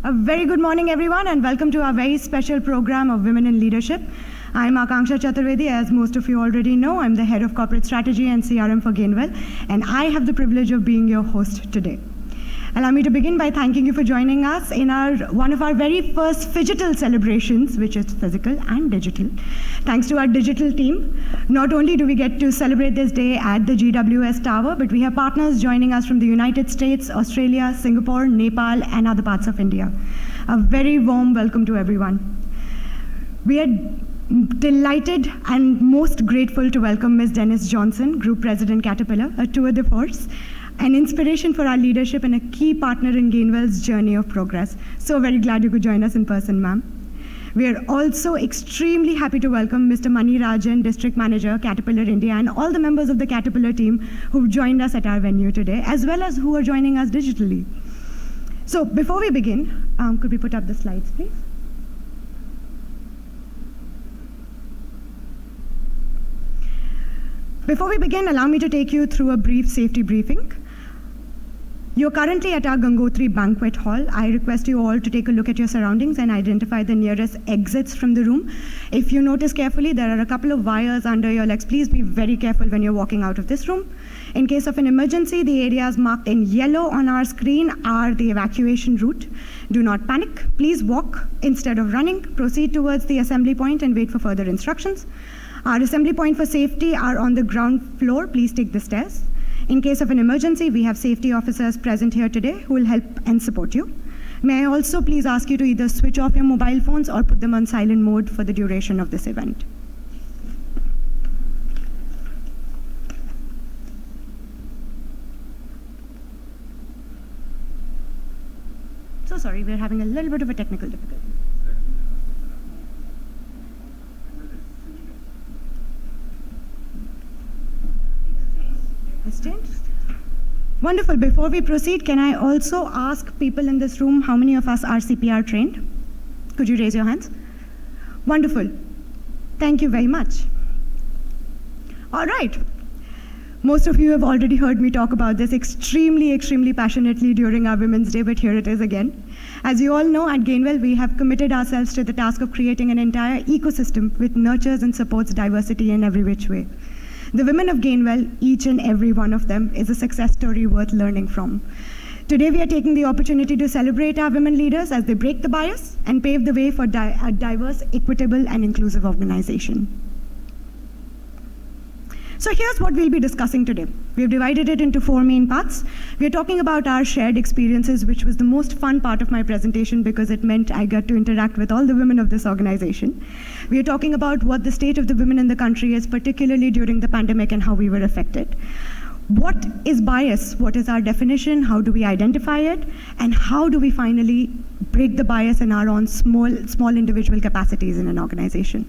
A very good morning, everyone, and welcome to our very special program of Women in Leadership. I'm Akanksha Chaturvedi. As most of you already know, I'm the head of corporate strategy and CRM for Gainwell, and I have the privilege of being your host today. Allow me to begin by thanking you for joining us in one of our very first phygital celebrations, which is physical and digital. Thanks to our digital team, not only do we get to celebrate this day at the GWS Tower, but we have partners joining us from the United States, Australia, Singapore, Nepal, and other parts of India. A very warm welcome to everyone. We are delighted and most grateful to welcome Ms. Denise Johnson, Group President, Caterpillar, a tour de force, an inspiration for our leadership and a key partner in Gainwell's journey of progress. So very glad you could join us in person, ma'am. We are also extremely happy to welcome Mr. Mani Rajan, District Manager, Caterpillar India, and all the members of the Caterpillar team who've joined us at our venue today, as well as who are joining us digitally. So before we begin, could we put up the slides, please? Before we begin, allow me to take you through a brief safety briefing. You're currently at our Gangotri Banquet Hall. I request you all to take a look at your surroundings and identify the nearest exits from the room. If you notice carefully, there are a couple of wires under your legs. Please be very careful when you're walking out of this room. In case of an emergency, the areas marked in yellow on our screen are the evacuation route. Do not panic. Please walk instead of running. Proceed towards the assembly point and wait for further instructions. Our assembly point for safety are on the ground floor. Please take the stairs. In case of an emergency, we have safety officers present here today who will help and support you. May I also please ask you to either switch off your mobile phones or put them on silent mode for the duration of this event. So sorry, we're having a little bit of a technical difficulty. Wonderful. Before we proceed, can I also ask people in this room how many of us are CPR trained? Could you raise your hands? Wonderful. Thank you very much. All right. Most of you have already heard me talk about this extremely passionately during our Women's Day, but here it is again. As you all know, at Gainwell, we have committed ourselves to the task of creating an entire ecosystem which nurtures and supports diversity in every which way. The women of Gainwell, each and every one of them, is a success story worth learning from. Today, we are taking the opportunity to celebrate our women leaders as they break the bias and pave the way for a diverse, equitable, and inclusive organization. So here's what we'll be discussing today. We've divided it into 4 main parts. We're talking about our shared experiences, which was the most fun part of my presentation because it meant I got to interact with all the women of this organization. We're talking about what the state of the women in the country is, particularly during the pandemic, and how we were affected. What is bias? What is our definition? How do we identify it? And how do we finally break the bias in our own small individual capacities in an organization?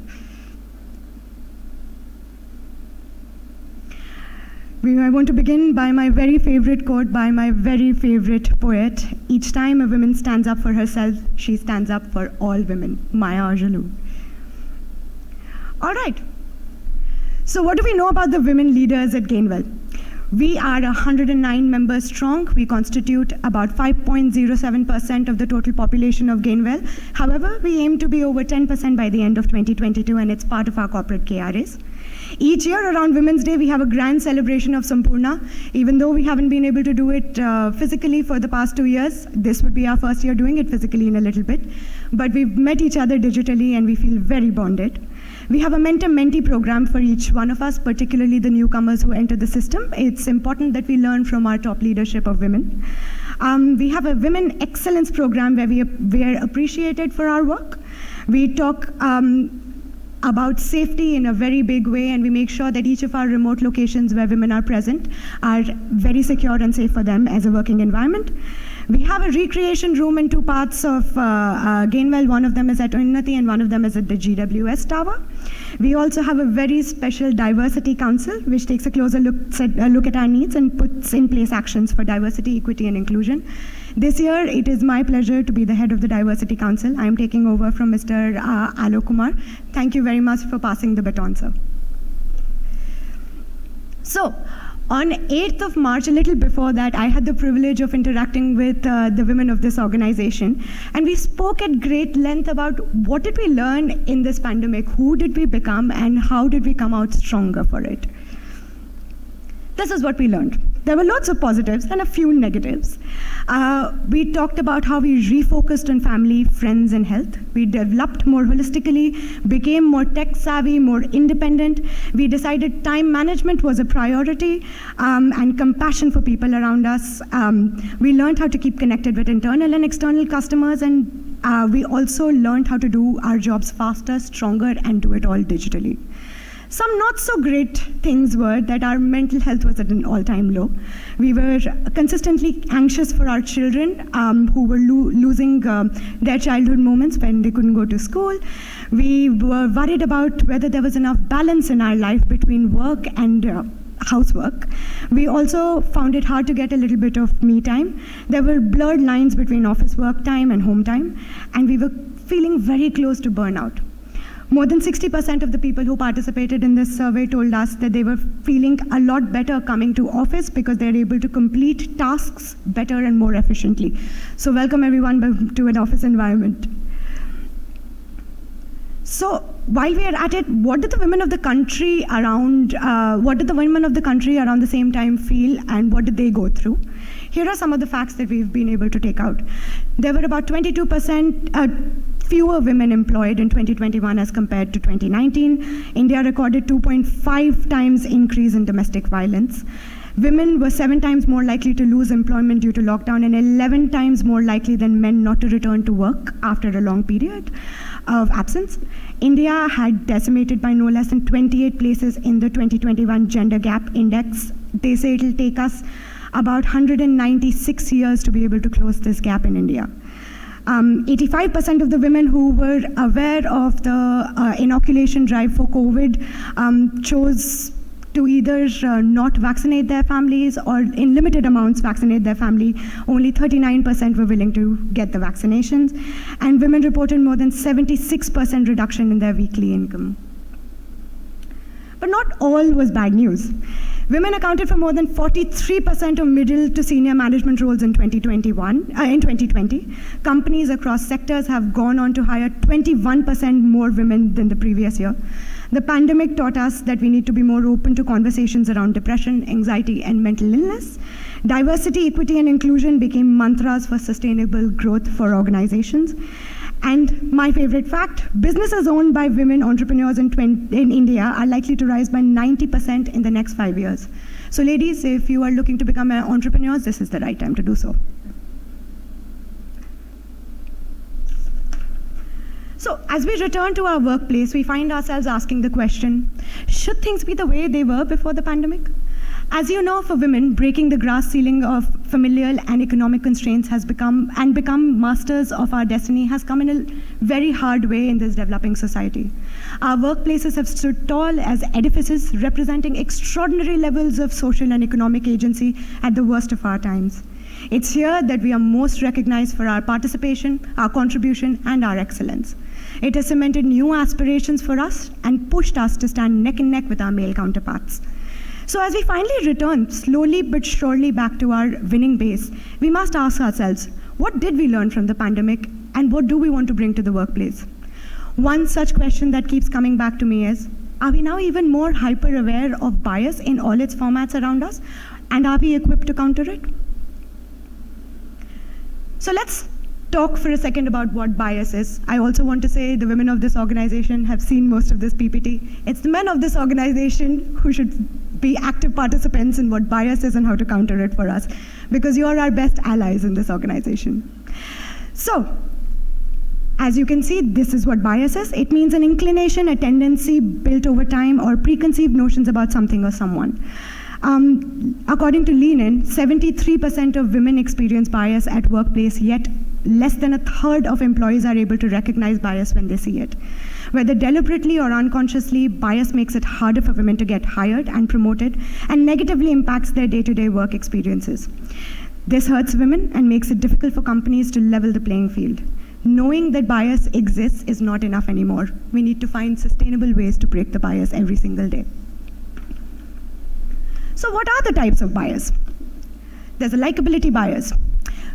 I want to begin by my very favorite quote by my very favorite poet. Each time a woman stands up for herself, she stands up for all women. Maya Angelou. All right. So what do we know about the women leaders at Gainwell? We are 109 members strong. We constitute about 5.07% of the total population of Gainwell. However, we aim to be over 10% by the end of 2022, and it's part of our corporate KRAs. Each year around Women's Day, we have a grand celebration of Sampurna. Even though we haven't been able to do it physically for the past 2 years, this would be our first year doing it physically in a little bit. But we've met each other digitally and we feel very bonded. We have a mentor-mentee program for each one of us, particularly the newcomers who enter the system. It's important that we learn from our top leadership of women. We have a Women Excellence program where we are appreciated for our work. We talk about safety in a very big way, and we make sure that each of our remote locations where women are present are very secure and safe for them as a working environment. We have a recreation room in 2 parts of Gainwell. One of them is at Unnati and one of them is at the GWS Tower. We also have a very special diversity council, which takes a closer look at our needs and puts in place actions for diversity, equity, and inclusion. This year, it is my pleasure to be the head of the Diversity Council. I am taking over from Mr. Alok Kumar. Thank you very much for passing the baton, sir. So, On 8th of March, a little before that, I had the privilege of interacting with the women of this organization, and we spoke at great length about what did we learn in this pandemic, who did we become, and how did we come out stronger for it. This is what we learned. There were lots of positives and a few negatives. We talked about how we refocused on family, friends, and health. We developed more holistically, became more tech-savvy, more independent. We decided time management was a priority, and compassion for people around us. We learned how to keep connected with internal and external customers, and we also learned how to do our jobs faster, stronger, and do it all digitally. Some not so great things were that our mental health was at an all-time low. We were consistently anxious for our children who were losing their childhood moments when they couldn't go to school. We were worried about whether there was enough balance in our life between work and housework. We also found it hard to get a little bit of me time. There were blurred lines between office work time and home time, and we were feeling very close to burnout. More than 60% of the people who participated in this survey told us that they were feeling a lot better coming to office because they're able to complete tasks better and more efficiently. So welcome everyone to an office environment. So while we are at it, what did the women of the country around the same time feel, and what did they go through? Here are some of the facts that we've been able to take out. There were about 22% fewer women employed in 2021 as compared to 2019. India recorded 2.5 times increase in domestic violence. Women were 7 times more likely to lose employment due to lockdown and 11 times more likely than men not to return to work after a long period of absence. India had decimated by no less than 28 places in the 2021 Gender Gap Index. They say it'll take us about 196 years to be able to close this gap in India. 85% of the women who were aware of the inoculation drive for COVID chose to either not vaccinate their families or in limited amounts vaccinate their family. Only 39% were willing to get the vaccinations. And women reported more than 76% reduction in their weekly income. But not all was bad news. Women accounted for more than 43% of middle to senior management roles in 2020. Companies across sectors have gone on to hire 21% more women than the previous year. The pandemic taught us that we need to be more open to conversations around depression, anxiety, and mental illness. Diversity, equity, and inclusion became mantras for sustainable growth for organizations. And my favorite fact, businesses owned by women entrepreneurs in India are likely to rise by 90% in the next 5 years. So ladies, if you are looking to become an entrepreneur, this is the right time to do so. So as we return to our workplace, we find ourselves asking the question, should things be the way they were before the pandemic? As you know, for women, breaking the glass ceiling of familial and economic constraints has become masters of our destiny has come in a very hard way in this developing society. Our workplaces have stood tall as edifices representing extraordinary levels of social and economic agency at the worst of our times. It's here that we are most recognized for our participation, our contribution, and our excellence. It has cemented new aspirations for us and pushed us to stand neck and neck with our male counterparts. So as we finally return slowly but surely back to our winning base, we must ask ourselves, what did we learn from the pandemic and what do we want to bring to the workplace? One such question that keeps coming back to me is, are we now even more hyper-aware of bias in all its formats around us? And are we equipped to counter it? So let's talk for a second about what bias is. I also want to say the women of this organization have seen most of this PPT. It's the men of this organization who should be active participants in what bias is and how to counter it for us, because you are our best allies in this organization. So, as you can see, this is what bias is. It means an inclination, a tendency built over time, or preconceived notions about something or someone. According to Lean-In, 73% of women experience bias at workplace, yet less than a third of employees are able to recognize bias when they see it. Whether deliberately or unconsciously, bias makes it harder for women to get hired and promoted and negatively impacts their day-to-day work experiences. This hurts women and makes it difficult for companies to level the playing field. Knowing that bias exists is not enough anymore. We need to find sustainable ways to break the bias every single day. So what are the types of bias? There's a likability bias.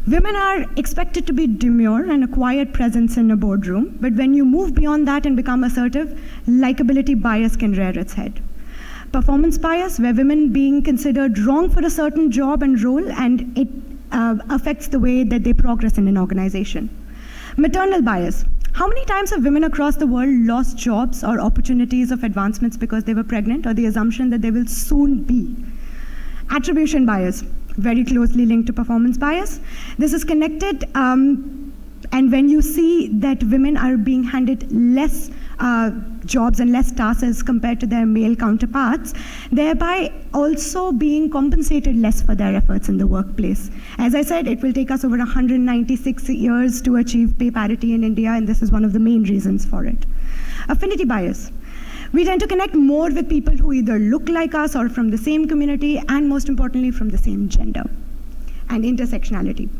Women are expected to be demure and a quiet presence in a boardroom, but when you move beyond that and become assertive, likability bias can rear its head. Performance bias, where women being considered wrong for a certain job and role, and it affects the way that they progress in an organization. Maternal bias. How many times have women across the world lost jobs or opportunities of advancements because they were pregnant or the assumption that they will soon be? Attribution bias, very closely linked to performance bias. This is connected, and when you see that women are being handed less jobs and less tasks as compared to their male counterparts, thereby also being compensated less for their efforts in the workplace. As I said, it will take us over 196 years to achieve pay parity in India, and this is one of the main reasons for it. Affinity bias. We tend to connect more with people who either look like us or from the same community, and most importantly, from the same gender. And intersectionality.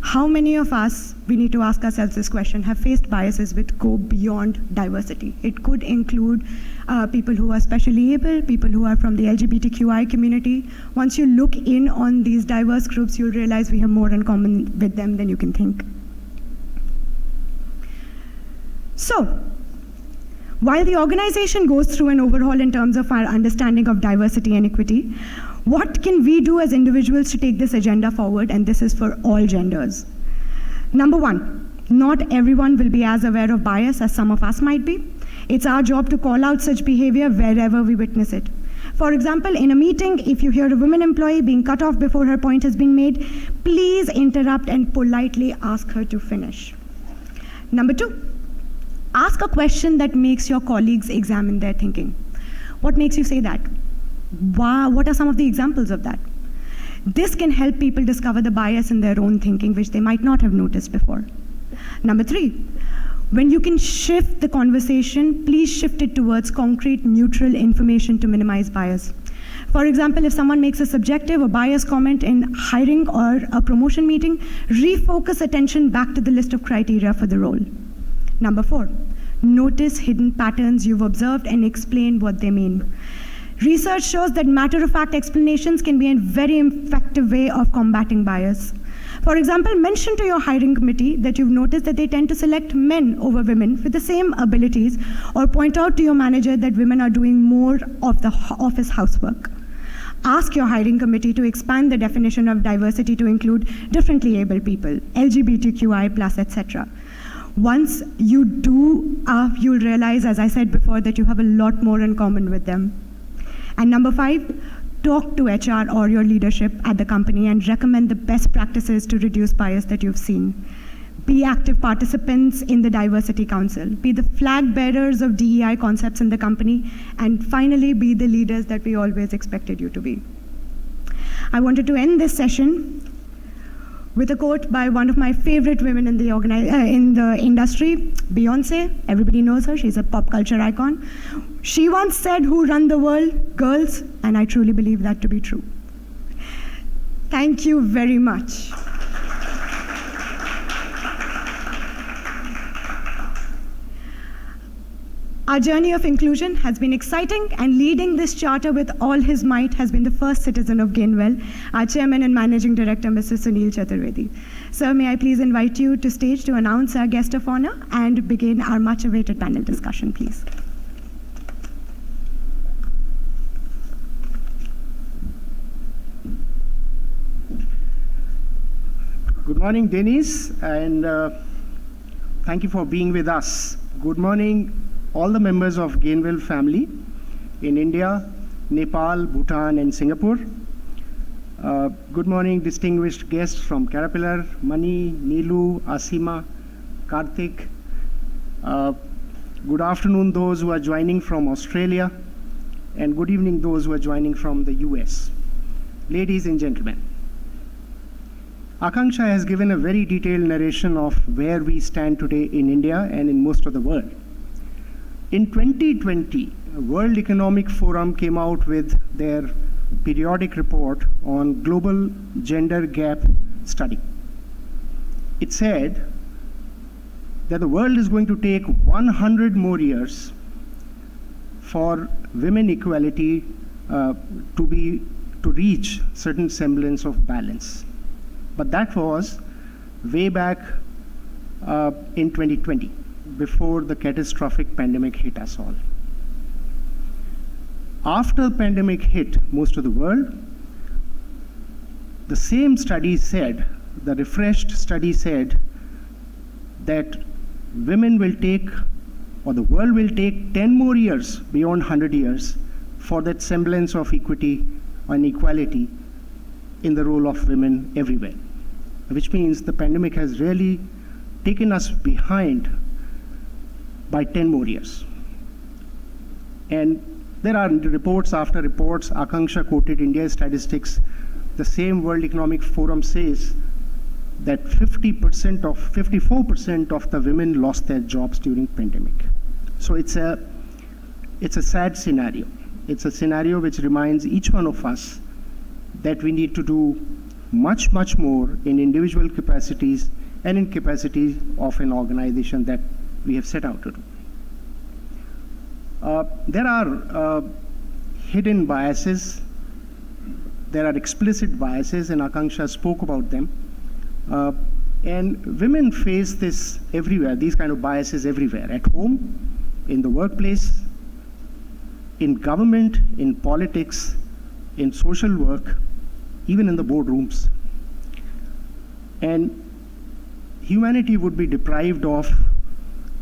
How many of us, we need to ask ourselves this question, have faced biases which go beyond diversity? It could include people who are specially able, people who are from the LGBTQI community. Once you look in on these diverse groups, you'll realize we have more in common with them than you can think. So, while the organization goes through an overhaul in terms of our understanding of diversity and equity, what can we do as individuals to take this agenda forward? And this is for all genders. Number one, not everyone will be as aware of bias as some of us might be. It's our job to call out such behavior wherever we witness it. For example, in a meeting, if you hear a woman employee being cut off before her point has been made, please interrupt and politely ask her to finish. Number two, ask a question that makes your colleagues examine their thinking. What makes you say that? What are some of the examples of that? This can help people discover the bias in their own thinking, which they might not have noticed before. Number three, when you can shift the conversation, please shift it towards concrete, neutral information to minimize bias. For example, if someone makes a subjective or biased comment in hiring or a promotion meeting, refocus attention back to the list of criteria for the role. Number four, notice hidden patterns you've observed and explain what they mean. Research shows that matter-of-fact explanations can be a very effective way of combating bias. For example, mention to your hiring committee that you've noticed that they tend to select men over women with the same abilities, or point out to your manager that women are doing more of the office housework. Ask your hiring committee to expand the definition of diversity to include differently abled people, LGBTQI+, etc. Once you do, you'll realize, as I said before, that you have a lot more in common with them. And number five, talk to HR or your leadership at the company and recommend the best practices to reduce bias that you've seen. Be active participants in the Diversity Council. Be the flag bearers of DEI concepts in the company. And finally, be the leaders that we always expected you to be. I wanted to end this session with a quote by one of my favorite women in the industry, Beyonce. Everybody knows her. She's a pop culture icon. She once said, "Who run the world? Girls." And I truly believe that to be true. Thank you very much. Our journey of inclusion has been exciting, and leading this charter with all his might has been the first citizen of Gainwell, our chairman and managing director, Mr. Sunil Chaturvedi. Sir, may I please invite you to stage to announce our guest of honor and begin our much-awaited panel discussion, please. Good morning, Denise, and thank you for being with us. Good morning, all the members of Gainwell family in India, Nepal, Bhutan, and Singapore. Good morning, distinguished guests from Caterpillar, Mani, Neelu, Asima, Karthik. Good afternoon, those who are joining from Australia, and good evening, those who are joining from the US. Ladies and gentlemen, Akanksha has given a very detailed narration of where we stand today in India and in most of the world. In 2020, World Economic Forum came out with their periodic report on global gender gap study. It said that the world is going to take 100 more years for women equality to be to reach certain semblance of balance. But that was way back in 2020, before the catastrophic pandemic hit us all. After the pandemic hit most of the world, the same study said, the refreshed study said, that women will take, or the world will take 10 more years, beyond 100 years, for that semblance of equity and equality in the role of women everywhere. Which means the pandemic has really taken us behind by 10 more years. And there are reports after reports. Akanksha quoted India's statistics. The same World Economic Forum says that 54% of the women lost their jobs during pandemic. So it's a sad scenario. It's a scenario which reminds each one of us that we need to do much, much more in individual capacities and in capacity of an organization that we have set out to do. There are hidden biases. There are explicit biases, and Akanksha spoke about them. And women face this everywhere, these kind of biases everywhere, at home, in the workplace, in government, in politics, in social work, even in the boardrooms. And humanity would be deprived of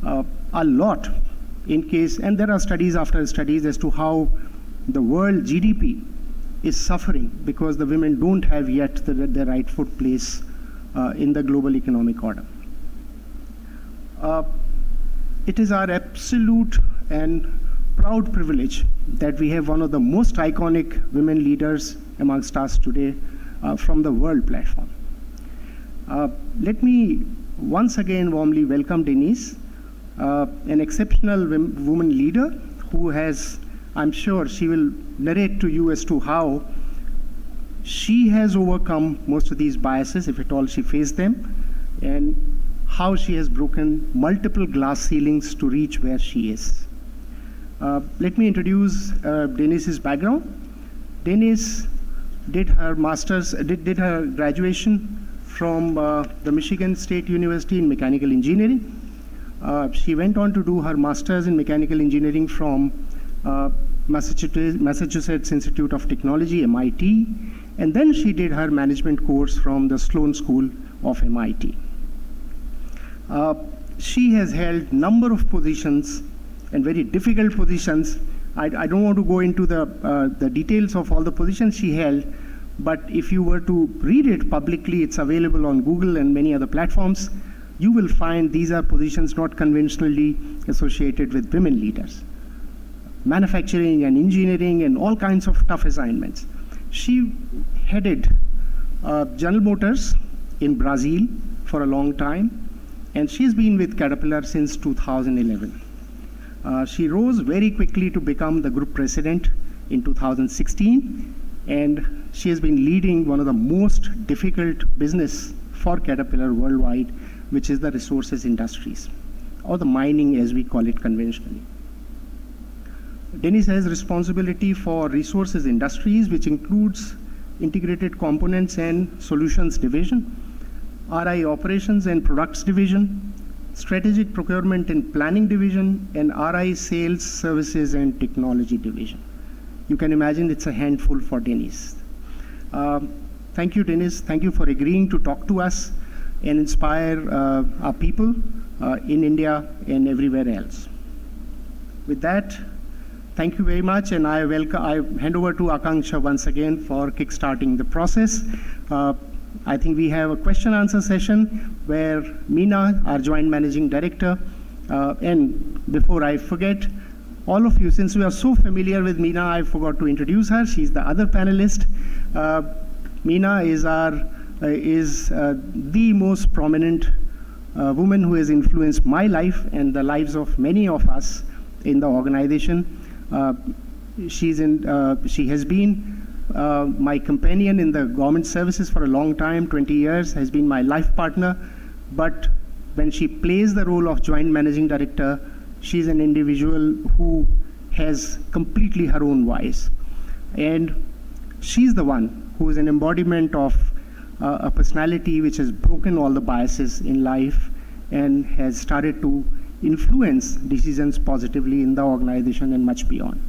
a lot in case, and there are studies after studies as to how the world GDP is suffering because the women don't have yet the rightful place in the global economic order. It is our absolute and proud privilege that we have one of the most iconic women leaders amongst us today from the world platform. Let me once again warmly welcome Denise, an exceptional woman leader who has, I'm sure she will narrate to you as to how she has overcome most of these biases, if at all she faced them, and how she has broken multiple glass ceilings to reach where she is. Let me introduce Denise's background. Denise did her master's, did her graduation from the Michigan State University in mechanical engineering. She went on to do her master's in mechanical engineering from Massachusetts Institute of Technology, MIT, and then she did her management course from the Sloan School of MIT. She has held number of positions and very difficult positions. I don't want to go into the details of all the positions she held, but if you were to read it publicly, it's available on Google and many other platforms, you will find these are positions not conventionally associated with women leaders. Manufacturing and engineering and all kinds of tough assignments. She headed General Motors in Brazil for a long time, and she's been with Caterpillar since 2011. She rose very quickly to become the group president in 2016, and she has been leading one of the most difficult business for Caterpillar worldwide, which is the resources industries, or the mining as we call it conventionally. Denise has responsibility for resources industries, which includes integrated components and solutions division, RI operations and products division, strategic procurement and planning division, and RI sales, services, and technology division. You can imagine it's a handful for Denise. Thank you, Denise. Thank you for agreeing to talk to us and inspire our people in India and everywhere else. With that, thank you very much, and I hand over to Akanksha once again for kickstarting the process. I think we have a question-answer session where Meena, our Joint Managing Director, and before I forget, all of you, since we are so familiar with Meena, I forgot to introduce her. She's the other panelist. Meena is the most prominent woman who has influenced my life and the lives of many of us in the organization. She has been my companion in the government services for a long time, 20 years, has been my life partner. But when she plays the role of Joint Managing Director, she's an individual who has completely her own voice. And She's the one who is an embodiment of a personality which has broken all the biases in life and has started to influence decisions positively in the organization and much beyond.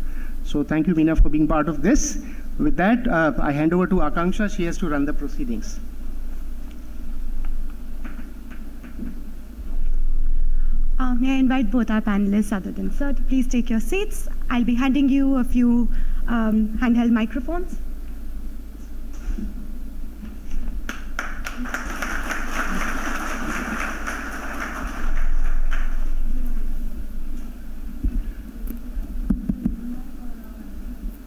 So thank you, Meena, for being part of this. With that, I hand over to Akanksha. She has to run the proceedings. May I invite both our panelists, other than sir, to please take your seats. I'll be handing you a few handheld microphones.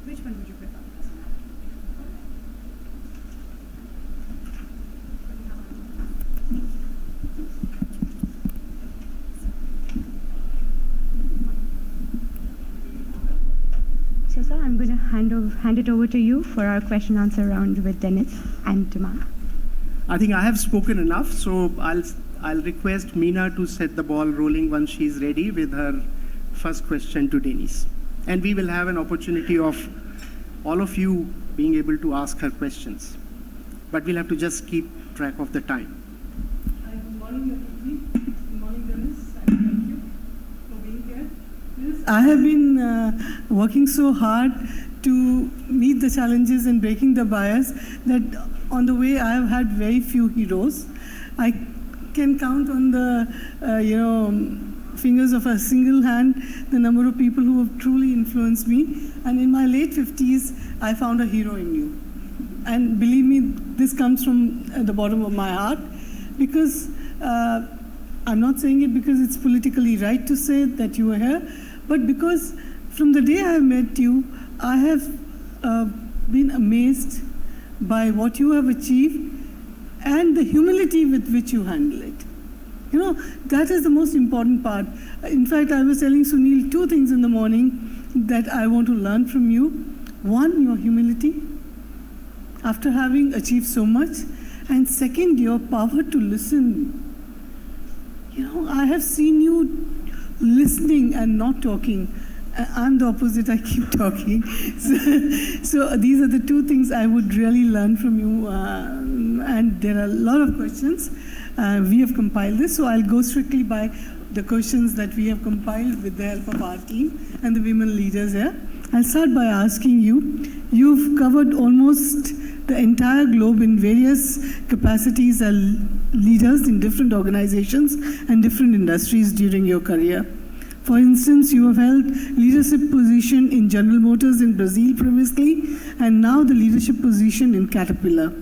Which one would you prefer? So, sir, I'm going to hand it over to you for our question answer round with Denise and Taman. I think I have spoken enough, so I'll request Meena to set the ball rolling once she's ready with her first question to Denise. And we will have an opportunity of all of you being able to ask her questions. But we'll have to just keep track of the time. Good morning, everybody. Good morning, Denise, and thank you for being here. Yes, I have been working so hard to meet the challenges and breaking the bias that on the way I have had very few heroes. I can count on the fingers of a single hand the number of people who have truly influenced me. And in my late 50s, I found a hero in you. And believe me, this comes from the bottom of my heart, because I'm not saying it because it's politically right to say that you are here, but because from the day I met you, I have been amazed by what you have achieved and the humility with which you handle it. You know, that is the most important part. In fact, I was telling Sunil 2 things in the morning that I want to learn from you. One, your humility, after having achieved so much. And second, your power to listen. You know, I have seen you listening and not talking. I'm the opposite, I keep talking. So these are the 2 things I would really learn from you. And there are a lot of questions. We have compiled this, so I'll go strictly by the questions that we have compiled with the help of our team and the women leaders here. I'll start by asking you, you've covered almost the entire globe in various capacities as leaders in different organizations and different industries during your career. For instance, you have held leadership position in General Motors in Brazil previously, and now the leadership position in Caterpillar.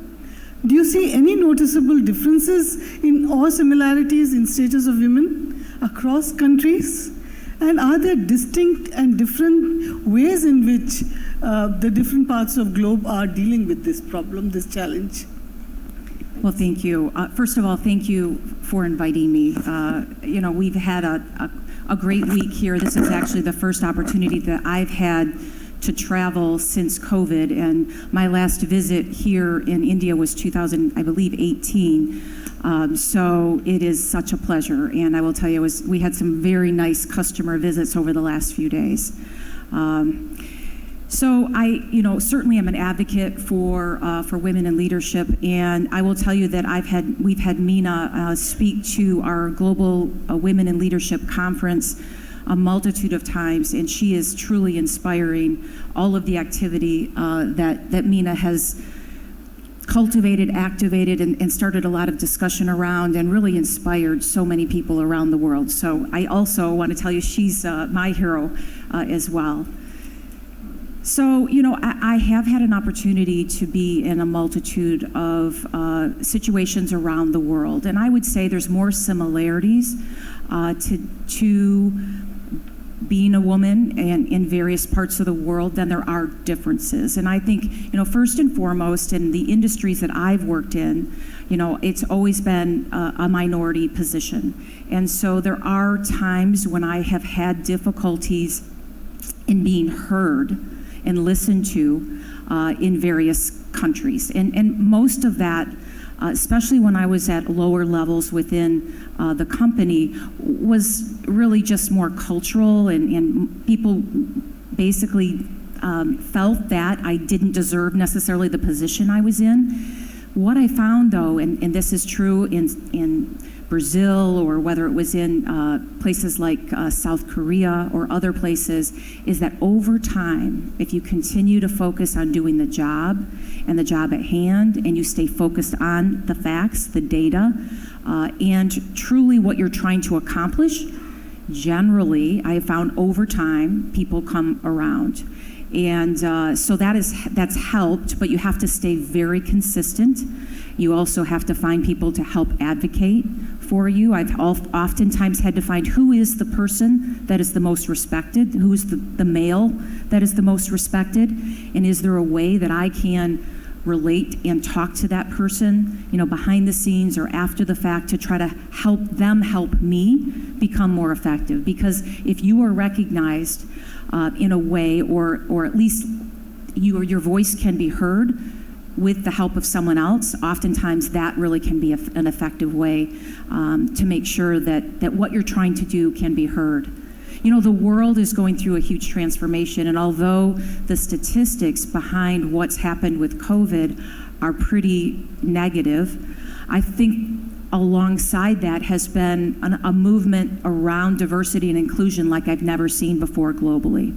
Do you see any noticeable differences in or similarities in status of women across countries? And are there distinct and different ways in which the different parts of globe are dealing with this problem, this challenge? Well, thank you. First of all, thank you for inviting me. We've had a great week here. This is actually the first opportunity that I've had to travel since COVID, and my last visit here in India was 2018. So it is such a pleasure, and I will tell you, we had some very nice customer visits over the last few days. So I, certainly am an advocate for women in leadership, and I will tell you that we've had Meena speak to our Global Women in Leadership Conference a multitude of times, and she is truly inspiring all of the activity that Meena has cultivated, activated, and started a lot of discussion around, and really inspired so many people around the world. So I also want to tell you she's my hero as well. So, I have had an opportunity to be in a multitude of situations around the world, and I would say there's more similarities to being a woman and in various parts of the world than there are differences. And I think, first and foremost, in the industries that I've worked in, it's always been a minority position. And so there are times when I have had difficulties in being heard and listened to in various countries. And most of that, especially when I was at lower levels within the company, was really just more cultural, and people basically felt that I didn't deserve necessarily the position I was in. What I found, though, and this is true in Brazil, or whether it was in places like South Korea or other places, is that over time, if you continue to focus on doing the job and the job at hand, and you stay focused on the facts, the data, and truly what you're trying to accomplish, generally, I have found over time, people come around. And so that's helped, but you have to stay very consistent. You also have to find people to help advocate for you. I've oftentimes had to find who is the person that is the most respected, who is the male that is the most respected, and is there a way that I can relate and talk to that person, behind the scenes or after the fact, to try to help them help me become more effective. Because if you are recognized in a way, or at least your voice can be heard with the help of someone else, oftentimes that really can be an effective way to make sure that what you're trying to do can be heard. The world is going through a huge transformation, and although the statistics behind what's happened with COVID are pretty negative, I think alongside that has been a movement around diversity and inclusion like I've never seen before globally.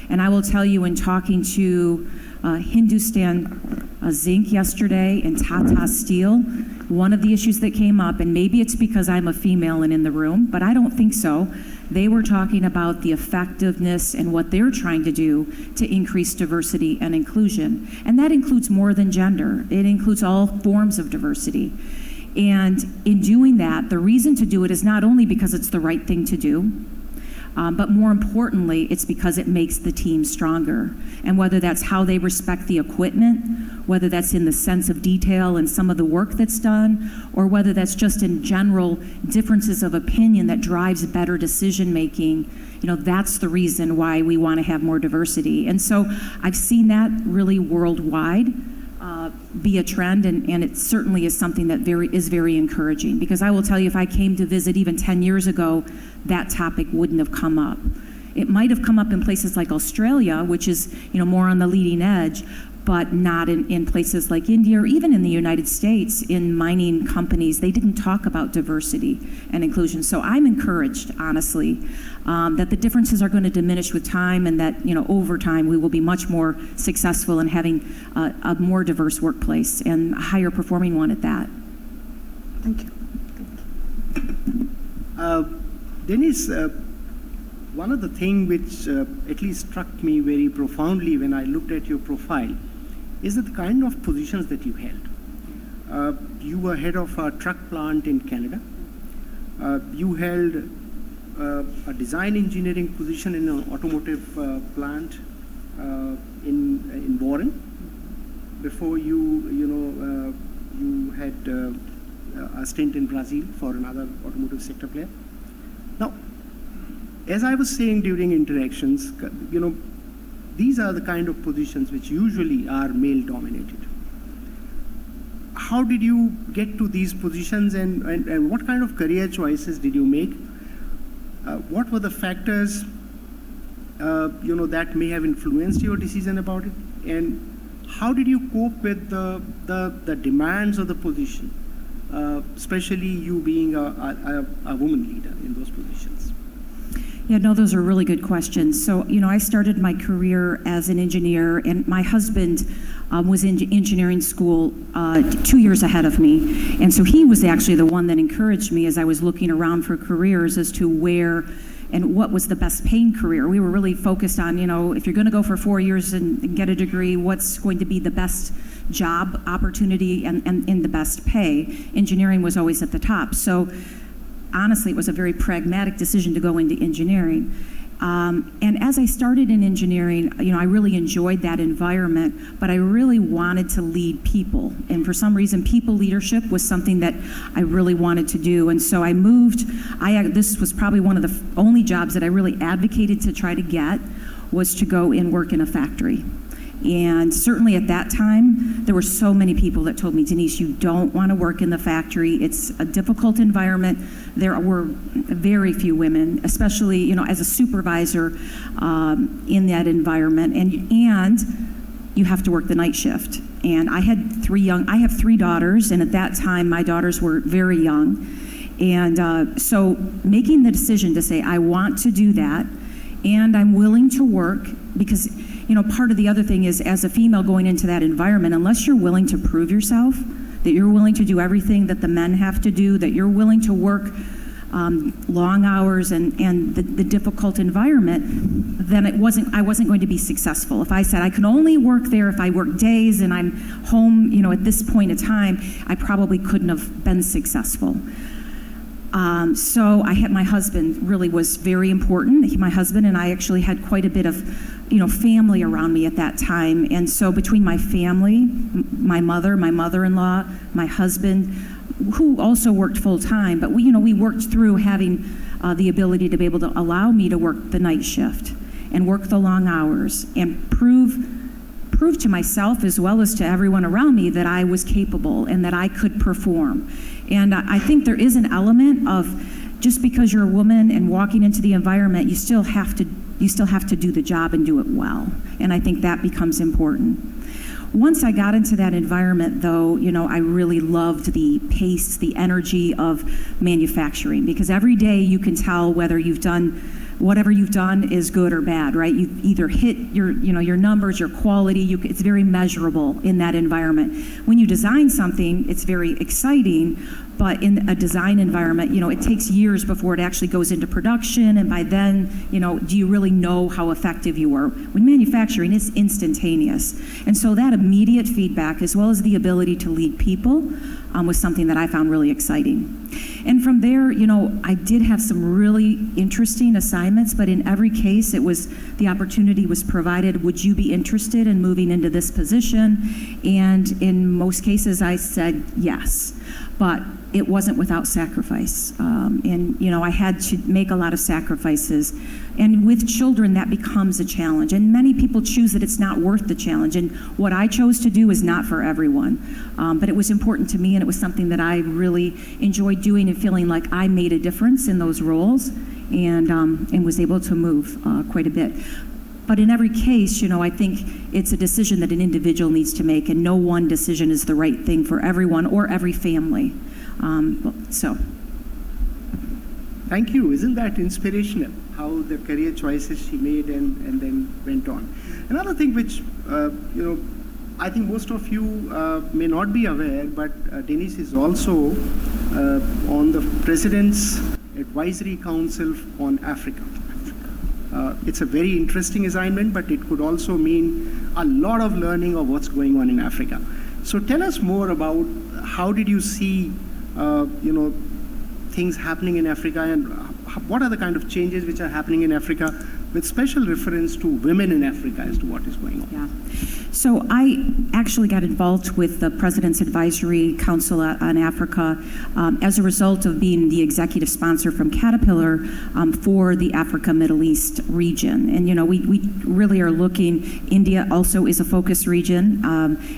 And I will tell you, in talking to Hindustan Zinc yesterday and Tata Steel, one of the issues that came up, and maybe it's because I'm a female and in the room, but I don't think so, they were talking about the effectiveness and what they're trying to do to increase diversity and inclusion. And that includes more than gender. It includes all forms of diversity. And in doing that, the reason to do it is not only because it's the right thing to do, but more importantly, it's because it makes the team stronger. And whether that's how they respect the equipment, whether that's in the sense of detail and some of the work that's done, or whether that's just in general differences of opinion that drives better decision making, that's the reason why we want to have more diversity. And so I've seen that really worldwide be a trend, and it certainly is something that is very encouraging, because I will tell you, if I came to visit even 10 years ago, that topic wouldn't have come up. It might have come up in places like Australia, which is more on the leading edge, but not in places like India or even in the United States. In mining companies, they didn't talk about diversity and inclusion. So I'm encouraged, honestly, that the differences are going to diminish with time, and that over time we will be much more successful in having a more diverse workplace, and a higher performing one at that. Thank you. Denise, one of the things which at least struck me very profoundly when I looked at your profile is that the kind of positions that you held. You were head of a truck plant in Canada. You held a design engineering position in an automotive plant in Warren. Before you had a stint in Brazil for another automotive sector player. Now, as I was saying during interactions, these are the kind of positions which usually are male-dominated. How did you get to these positions, and what kind of career choices did you make? What were the factors, that may have influenced your decision about it? And how did you cope with the demands of the position, especially you being a woman leader in those positions? Yeah, no, those are really good questions. So, I started my career as an engineer, and my husband was in engineering school 2 years ahead of me. And so he was actually the one that encouraged me as I was looking around for careers as to where and what was the best paying career. We were really focused on, if you're going to go for 4 years and get a degree, what's going to be the best job opportunity and the best pay. Engineering was always at the top. So honestly, it was a very pragmatic decision to go into engineering. And as I started in engineering, I really enjoyed that environment, but I really wanted to lead people. And for some reason, people leadership was something that I really wanted to do. And so I moved. This was probably one of the only jobs that I really advocated to try to get, was to go and work in a factory. And certainly at that time, there were so many people that told me, Denise, you don't want to work in the factory. It's a difficult environment. There were very few women, especially, you know, as a supervisor in that environment. And you have to work the night shift. And I have three daughters, and at that time, my daughters were very young. And so making the decision to say, I want to do that, and I'm willing to work, because, you know, part of the other thing is, as a female going into that environment, unless you're willing to prove yourself, that you're willing to do everything that the men have to do, that you're willing to work long hours and the difficult environment, then I wasn't going to be successful. If I said I can only work there if I work days and I'm home, you know, at this point in time, I probably couldn't have been successful. So my husband really was very important. My husband and I actually had quite a bit of, you know, family around me at that time. And so between my family, my mother, my mother-in-law, my husband, who also worked full time, but we worked through having the ability to be able to allow me to work the night shift and work the long hours and prove to myself as well as to everyone around me that I was capable and that I could perform. And I think there is an element of, just because you're a woman and walking into the environment, you still have to do the job and do it well. And I think that becomes important. Once I got into that environment, though, you know, I really loved the pace, the energy of manufacturing, because every day you can tell whether whatever you've done is good or bad, right? You've either hit your numbers, your quality. It's very measurable in that environment. When you design something, it's very exciting, but in a design environment, you know, it takes years before it actually goes into production, and by then, you know, do you really know how effective you were? When manufacturing, it's instantaneous. And so that immediate feedback, as well as the ability to lead people, was something that I found really exciting. And from there, you know, I did have some really interesting assignments, but in every case, the opportunity was provided. Would you be interested in moving into this position? And in most cases, I said yes. But it wasn't without sacrifice. And, you know, I had to make a lot of sacrifices. And with children, that becomes a challenge. And many people choose that it's not worth the challenge. And what I chose to do is not for everyone. But it was important to me, and it was something that I really enjoyed doing and feeling like I made a difference in those roles, and was able to move quite a bit. But in every case, you know, I think it's a decision that an individual needs to make, and no one decision is the right thing for everyone or every family. Thank you. Isn't that inspirational, how the career choices she made and then went on? Another thing which, you know, I think most of you may not be aware, but Denise is also on the President's Advisory Council on Africa. It's a very interesting assignment, but it could also mean a lot of learning of what's going on in Africa. So tell us more about how did you see, you know, things happening in Africa, and what are the kind of changes which are happening in Africa, with special reference to women in Africa as to what is going on? Yeah. So I actually got involved with the President's Advisory Council on Africa as a result of being the executive sponsor from Caterpillar for the Africa Middle East region. And, you know, we really are looking, India also is a focus region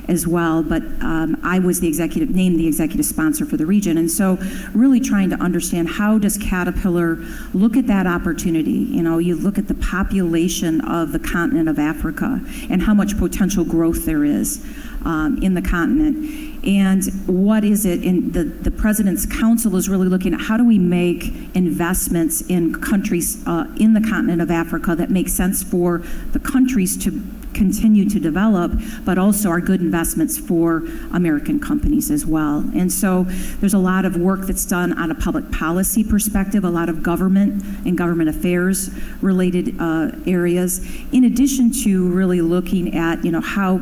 as well, but I was named the executive sponsor for the region. And so really trying to understand, how does Caterpillar look at that opportunity? You know, you look at the population of the continent of Africa and how much potential growth there is in the continent. And what is it in the President's Council is really looking at, how do we make investments in countries in the continent of Africa that make sense for the countries to continue to develop, but also are good investments for American companies as well. And so there's a lot of work that's done on a public policy perspective, a lot of government and government affairs related areas, in addition to really looking at, you know, how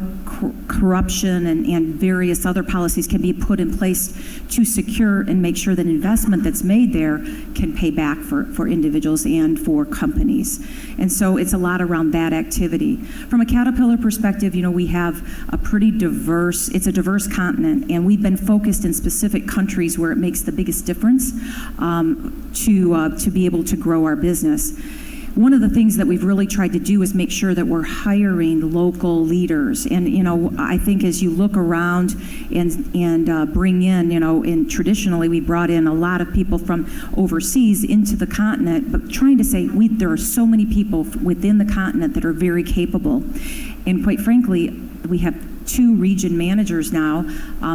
corruption and various other policies can be put in place to secure and make sure that investment that's made there can pay back for individuals and for companies. And so it's a lot around that activity. From a Caterpillar perspective, you know, we have a pretty diverse, it's a diverse continent, and we've been focused in specific countries where it makes the biggest difference to be able to grow our business. one of the things that we've really tried to do is make sure that we're hiring local leaders. And, I think as you look around and bring in, and traditionally we brought in a lot of people from overseas into the continent, but trying to say there are so many people within the continent that are very capable. And quite frankly, we have 2 region managers now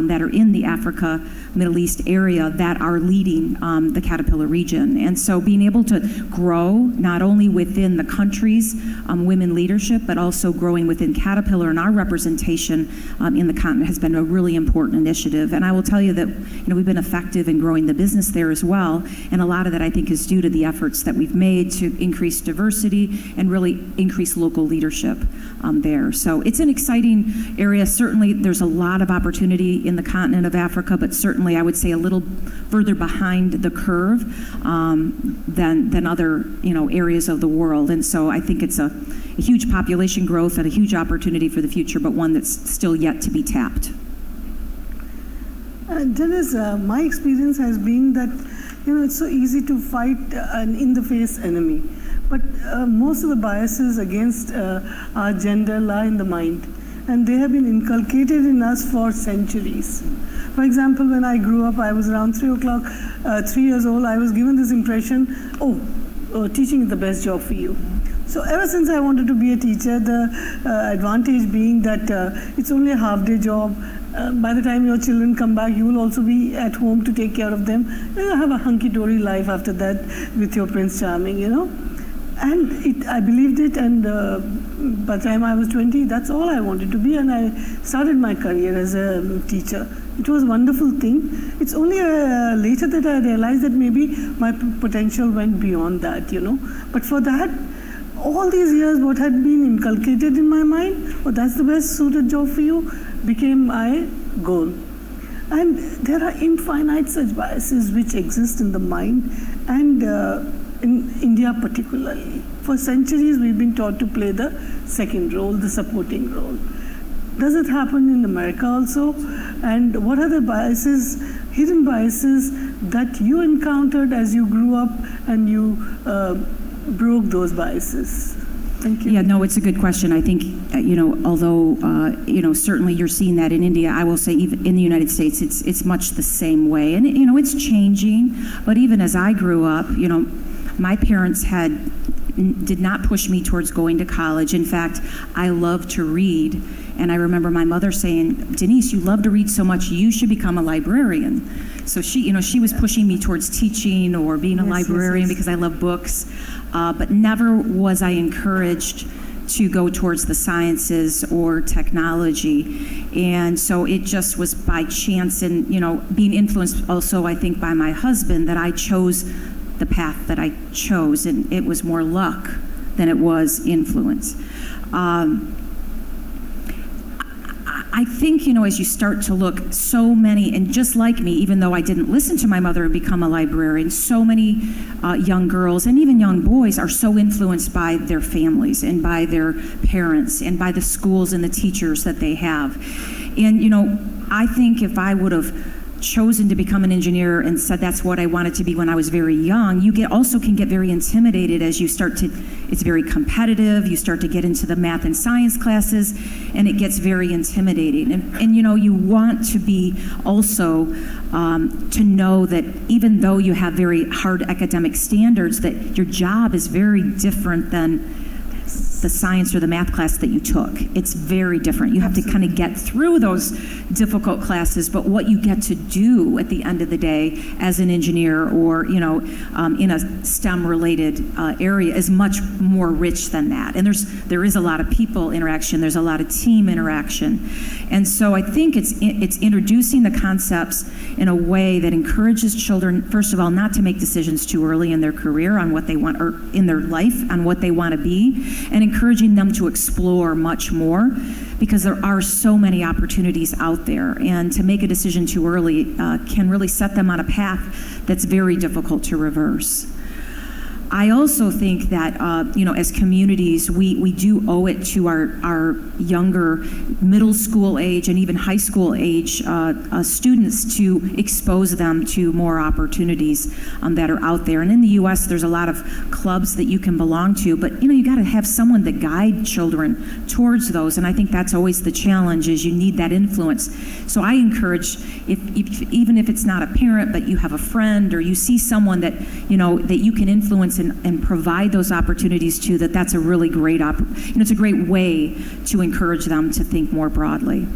that are in the Africa, Middle East area that are leading the Caterpillar region. And so being able to grow not only within the country's women leadership, but also growing within Caterpillar and our representation in the continent has been a really important initiative. And I will tell you that we've been effective in growing the business there as well. And a lot of that I think is due to the efforts that we've made to increase diversity and really increase local leadership there. So it's an exciting area. Certainly there's a lot of opportunity in the continent of Africa, but certainly I would say a little further behind the curve than other areas of the world. And so I think it's a huge population growth and a huge opportunity for the future, but one that's still yet to be tapped. Denise, my experience has been that it's so easy to fight an in-the-face enemy, but most of the biases against our gender lie in the mind, and they have been inculcated in us for centuries. For example, when I grew up, I was around 3 years old, I was given this impression, teaching is the best job for you. So ever since I wanted to be a teacher, the advantage being that it's only a half-day job. By the time your children come back, you will also be at home to take care of them. You have a hunky-dory life after that with your Prince Charming, And I believed it, and by the time I was 20, that's all I wanted to be, and I started my career as a teacher. It was a wonderful thing. It's only later that I realized that maybe my potential went beyond that, But for that, all these years, what had been inculcated in my mind, that's the best suited job for you, became my goal. And there are infinite such biases which exist in the mind, and in India particularly. For centuries, we've been taught to play the second role, the supporting role. Does it happen in America also? And what are the biases, hidden biases, that you encountered as you grew up and you broke those biases? Thank you. Yeah, no, it's a good question. I think, although, certainly you're seeing that in India, I will say even in the United States, it's much the same way. And, it's changing. But even as I grew up, my parents did not push me towards going to college. In fact, I love to read. And I remember my mother saying, Denise, you love to read so much, you should become a librarian. So she was pushing me towards teaching or being a librarian because I love books. But never was I encouraged to go towards the sciences or technology. And so it just was by chance and, being influenced also, I think, by my husband that I chose the path that I chose. And it was more luck than it was influence. I think, as you start to look, so many, and just like me, even though I didn't listen to my mother and become a librarian, so many young girls and even young boys are so influenced by their families and by their parents and by the schools and the teachers that they have. And, I think if I would have chosen to become an engineer and said that's what I wanted to be when I was very young, you also can get very intimidated as you start to, it's very competitive, you start to get into the math and science classes, and it gets very intimidating. And you want to be also, to know that even though you have very hard academic standards, that your job is very different than the science or the math class that you took. It's very different. You have to kind of get through those difficult classes, but what you get to do at the end of the day as an engineer or, in a STEM-related area is much more rich than that. And there is a lot of people interaction. There's a lot of team interaction. And so I think it's introducing the concepts in a way that encourages children, first of all, not to make decisions too early in their career on what they want, or in their life on what they want to be, and encouraging them to explore much more, because there are so many opportunities out there, and to make a decision too early can really set them on a path that's very difficult to reverse. I also think that, as communities, we do owe it to our younger middle school age and even high school age students to expose them to more opportunities that are out there. And in the U.S., there's a lot of clubs that you can belong to, but you got to have someone to guide children towards those. And I think that's always the challenge, is you need that influence. So I encourage, even if it's not a parent, but you have a friend or you see someone that that you can influence and provide those opportunities to, that's a really great it's a great way to encourage them to think more broadly.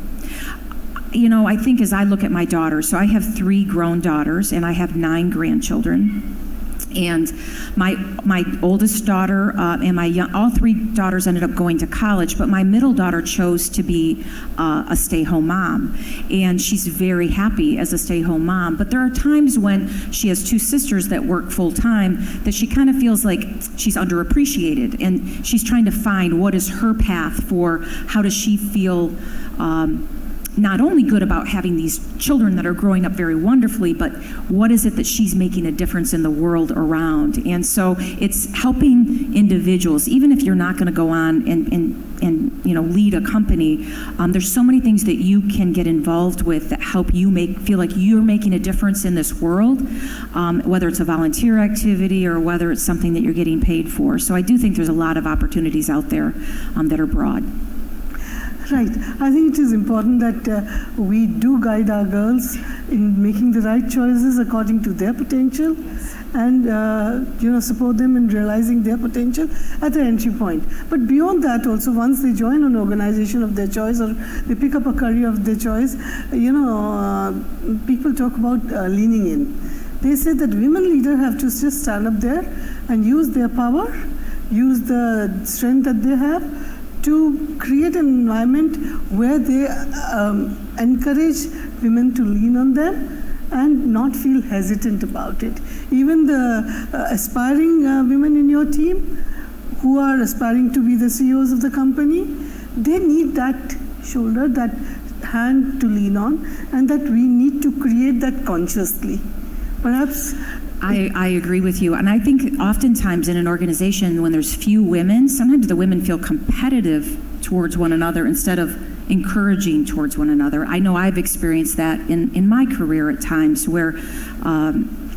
I think as I look at my daughters, so I have 3 grown daughters and I have 9 grandchildren. And my oldest daughter and all 3 daughters ended up going to college, but my middle daughter chose to be a stay-home mom, and she's very happy as a stay-home mom. But there are times when she has 2 sisters that work full-time that she kind of feels like she's underappreciated, and she's trying to find what is her path for how does she feel not only good about having these children that are growing up very wonderfully, but what is it that she's making a difference in the world around? And so it's helping individuals, even if you're not going to go on and lead a company. There's so many things that you can get involved with that help you feel like you're making a difference in this world, whether it's a volunteer activity or whether it's something that you're getting paid for. So I do think there's a lot of opportunities out there that are broad. Right. I think it is important that we do guide our girls in making the right choices according to their potential, and support them in realizing their potential at the entry point. But beyond that, also, once they join an organization of their choice or they pick up a career of their choice, people talk about leaning in. They say that women leaders have to just stand up there and use their power, use the strength that they have, to create an environment where they encourage women to lean on them and not feel hesitant about it. Even the aspiring women in your team who are aspiring to be the CEOs of the company, they need that shoulder, that hand to lean on, and that we need to create that consciously. Perhaps I agree with you. And I think oftentimes in an organization, when there's few women, sometimes the women feel competitive towards one another instead of encouraging towards one another. I know I've experienced that in my career at times where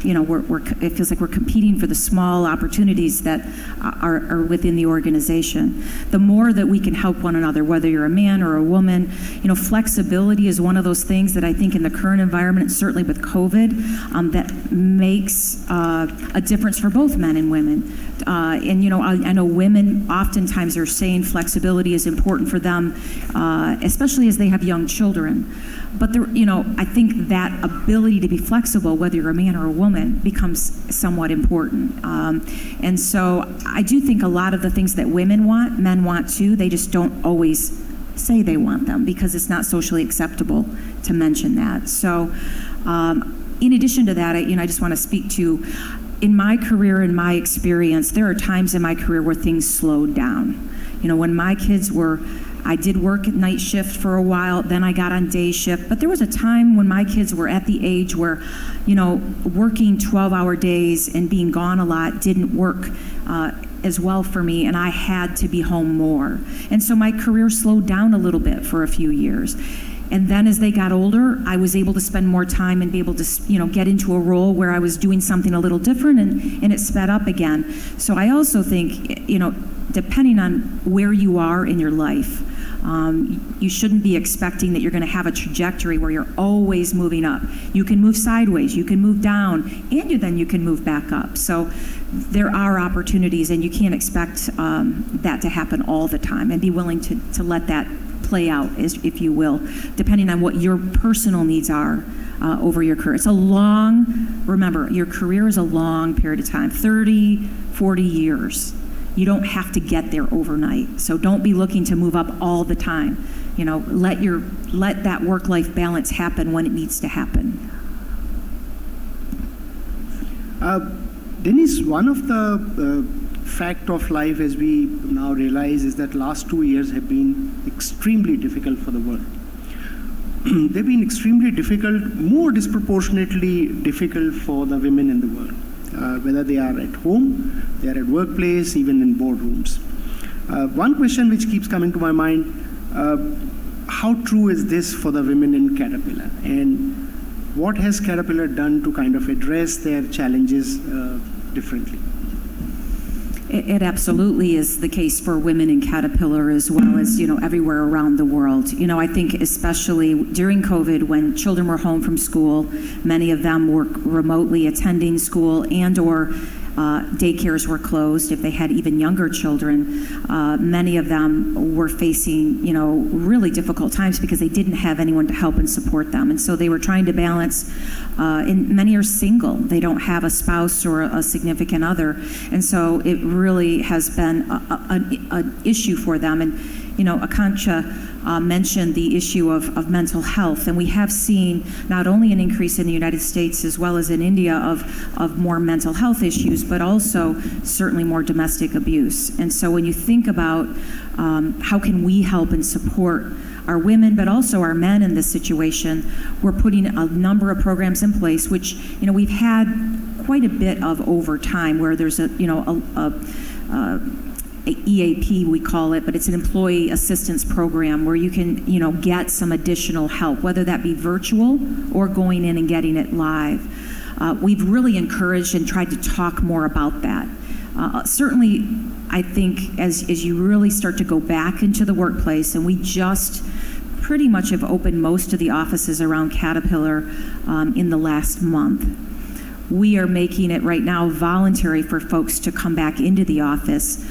it feels like we're competing for the small opportunities that are within the organization. The more that we can help one another, whether you're a man or a woman, flexibility is one of those things that I think in the current environment, certainly with COVID, that makes a difference for both men and women. I know women oftentimes are saying flexibility is important for them, especially as they have young children. But I think that ability to be flexible, whether you're a man or a woman, becomes somewhat important. And so I do think a lot of the things that women want, men want too. They just don't always say they want them because it's not socially acceptable to mention that. So in addition to that, I just want to speak to, in my career, in my experience, there are times in my career where things slowed down. When my kids were, I did work at night shift for a while, then I got on day shift, but there was a time when my kids were at the age where, working 12-hour days and being gone a lot didn't work as well for me, and I had to be home more. And so my career slowed down a little bit for a few years. And then as they got older, I was able to spend more time and be able to, get into a role where I was doing something a little different, and it sped up again. So I also think, depending on where you are in your life, you shouldn't be expecting that you're going to have a trajectory where you're always moving up. You can move sideways, you can move down, and then you can move back up. So there are opportunities, and you can't expect that to happen all the time, and be willing to let that play out, if you will, depending on what your personal needs are over your career. Remember, your career is a long period of time, 30, 40 years. You don't have to get there overnight. So don't be looking to move up all the time. Let that work-life balance happen when it needs to happen. Denise, one of the fact of life, as we now realize, is that last 2 years have been extremely difficult for the world. They've been extremely difficult, more disproportionately difficult for the women in the world. whether they are at home, they are at workplace, even in boardrooms. One question which keeps coming to my mind, how true is this for the women in Caterpillar? And what has Caterpillar done to kind of address their challenges differently? It absolutely is the case for women in Caterpillar as well as, everywhere around the world. I think especially during COVID when children were home from school, many of them were remotely attending school and or daycares were closed. If they had even younger children, many of them were facing, really difficult times because they didn't have anyone to help and support them. And so they were trying to balance, and many are single. They don't have a spouse or a significant other. And so it really has been an issue for them. And, Akanksha mentioned the issue of mental health, and we have seen not only an increase in the United States as well as in India of more mental health issues, but also certainly more domestic abuse. And so when you think about how can we help and support our women, but also our men in this situation, we're putting a number of programs in place, which we've had quite a bit of over time, where there's a EAP we call it, but it's an employee assistance program where you can get some additional help, whether that be virtual or going in and getting it live. We've really encouraged and tried to talk more about that. Certainly, I think as you really start to go back into the workplace, and we just pretty much have opened most of the offices around Caterpillar in the last month. We are making it right now voluntary for folks to come back into the office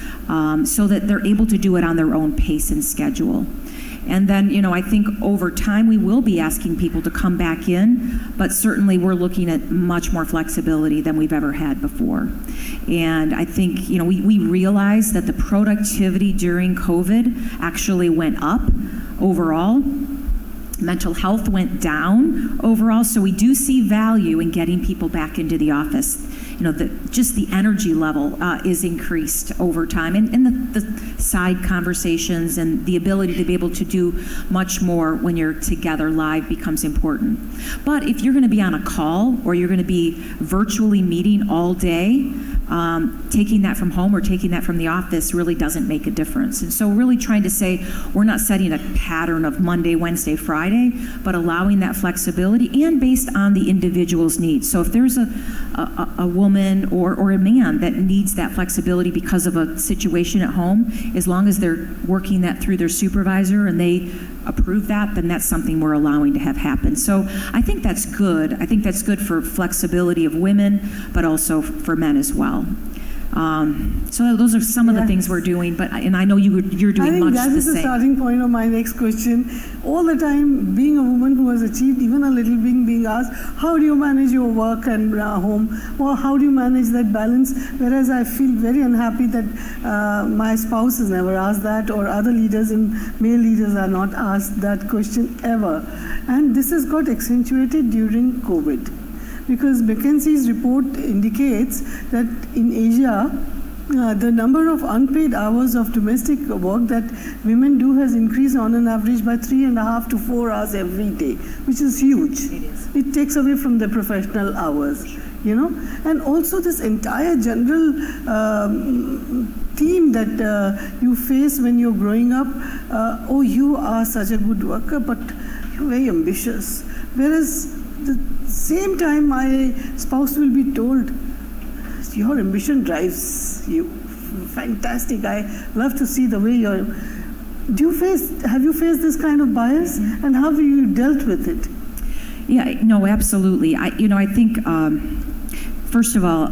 so that they're able to do it on their own pace and schedule. And then, I think over time we will be asking people to come back in, but certainly we're looking at much more flexibility than we've ever had before. And I think, we realized that the productivity during COVID actually went up overall. Mental health went down overall, so we do see value in getting people back into the office. Just the energy level is increased over time, and the side conversations and the ability to be able to do much more when you're together live becomes important. But if you're going to be on a call or you're going to be virtually meeting all day, taking that from home or taking that from the office really doesn't make a difference. And so really trying to say we're not setting a pattern of Monday, Wednesday, Friday, but allowing that flexibility and based on the individual's needs. So if there's a woman or a man that needs that flexibility because of a situation at home, as long as they're working that through their supervisor and they approve that, then that's something we're allowing to have happen. So I think that's good. I think that's good for flexibility of women, but also for men as well. So those are some of the things we're doing, and I know you're doing much the same. I think that is the starting point of my next question. All the time, being a woman who has achieved even a little, being asked, how do you manage your work and home? Or how do you manage that balance? Whereas I feel very unhappy that my spouse has never asked that, or other leaders and male leaders are not asked that question ever. And this has got accentuated during COVID. Because McKinsey's report indicates that in Asia, the number of unpaid hours of domestic work that women do has increased on an average by 3.5 to 4 hours every day, which is huge. It is. It takes away from the professional hours, And also this entire general theme that you face when you're growing up, oh, you are such a good worker, but you're very ambitious. Whereas the same time my spouse will be told, your ambition drives you. Fantastic. I love to see the way you're. Have you faced this kind of bias, and how have you dealt with it? Yeah, no, absolutely. I think first of all,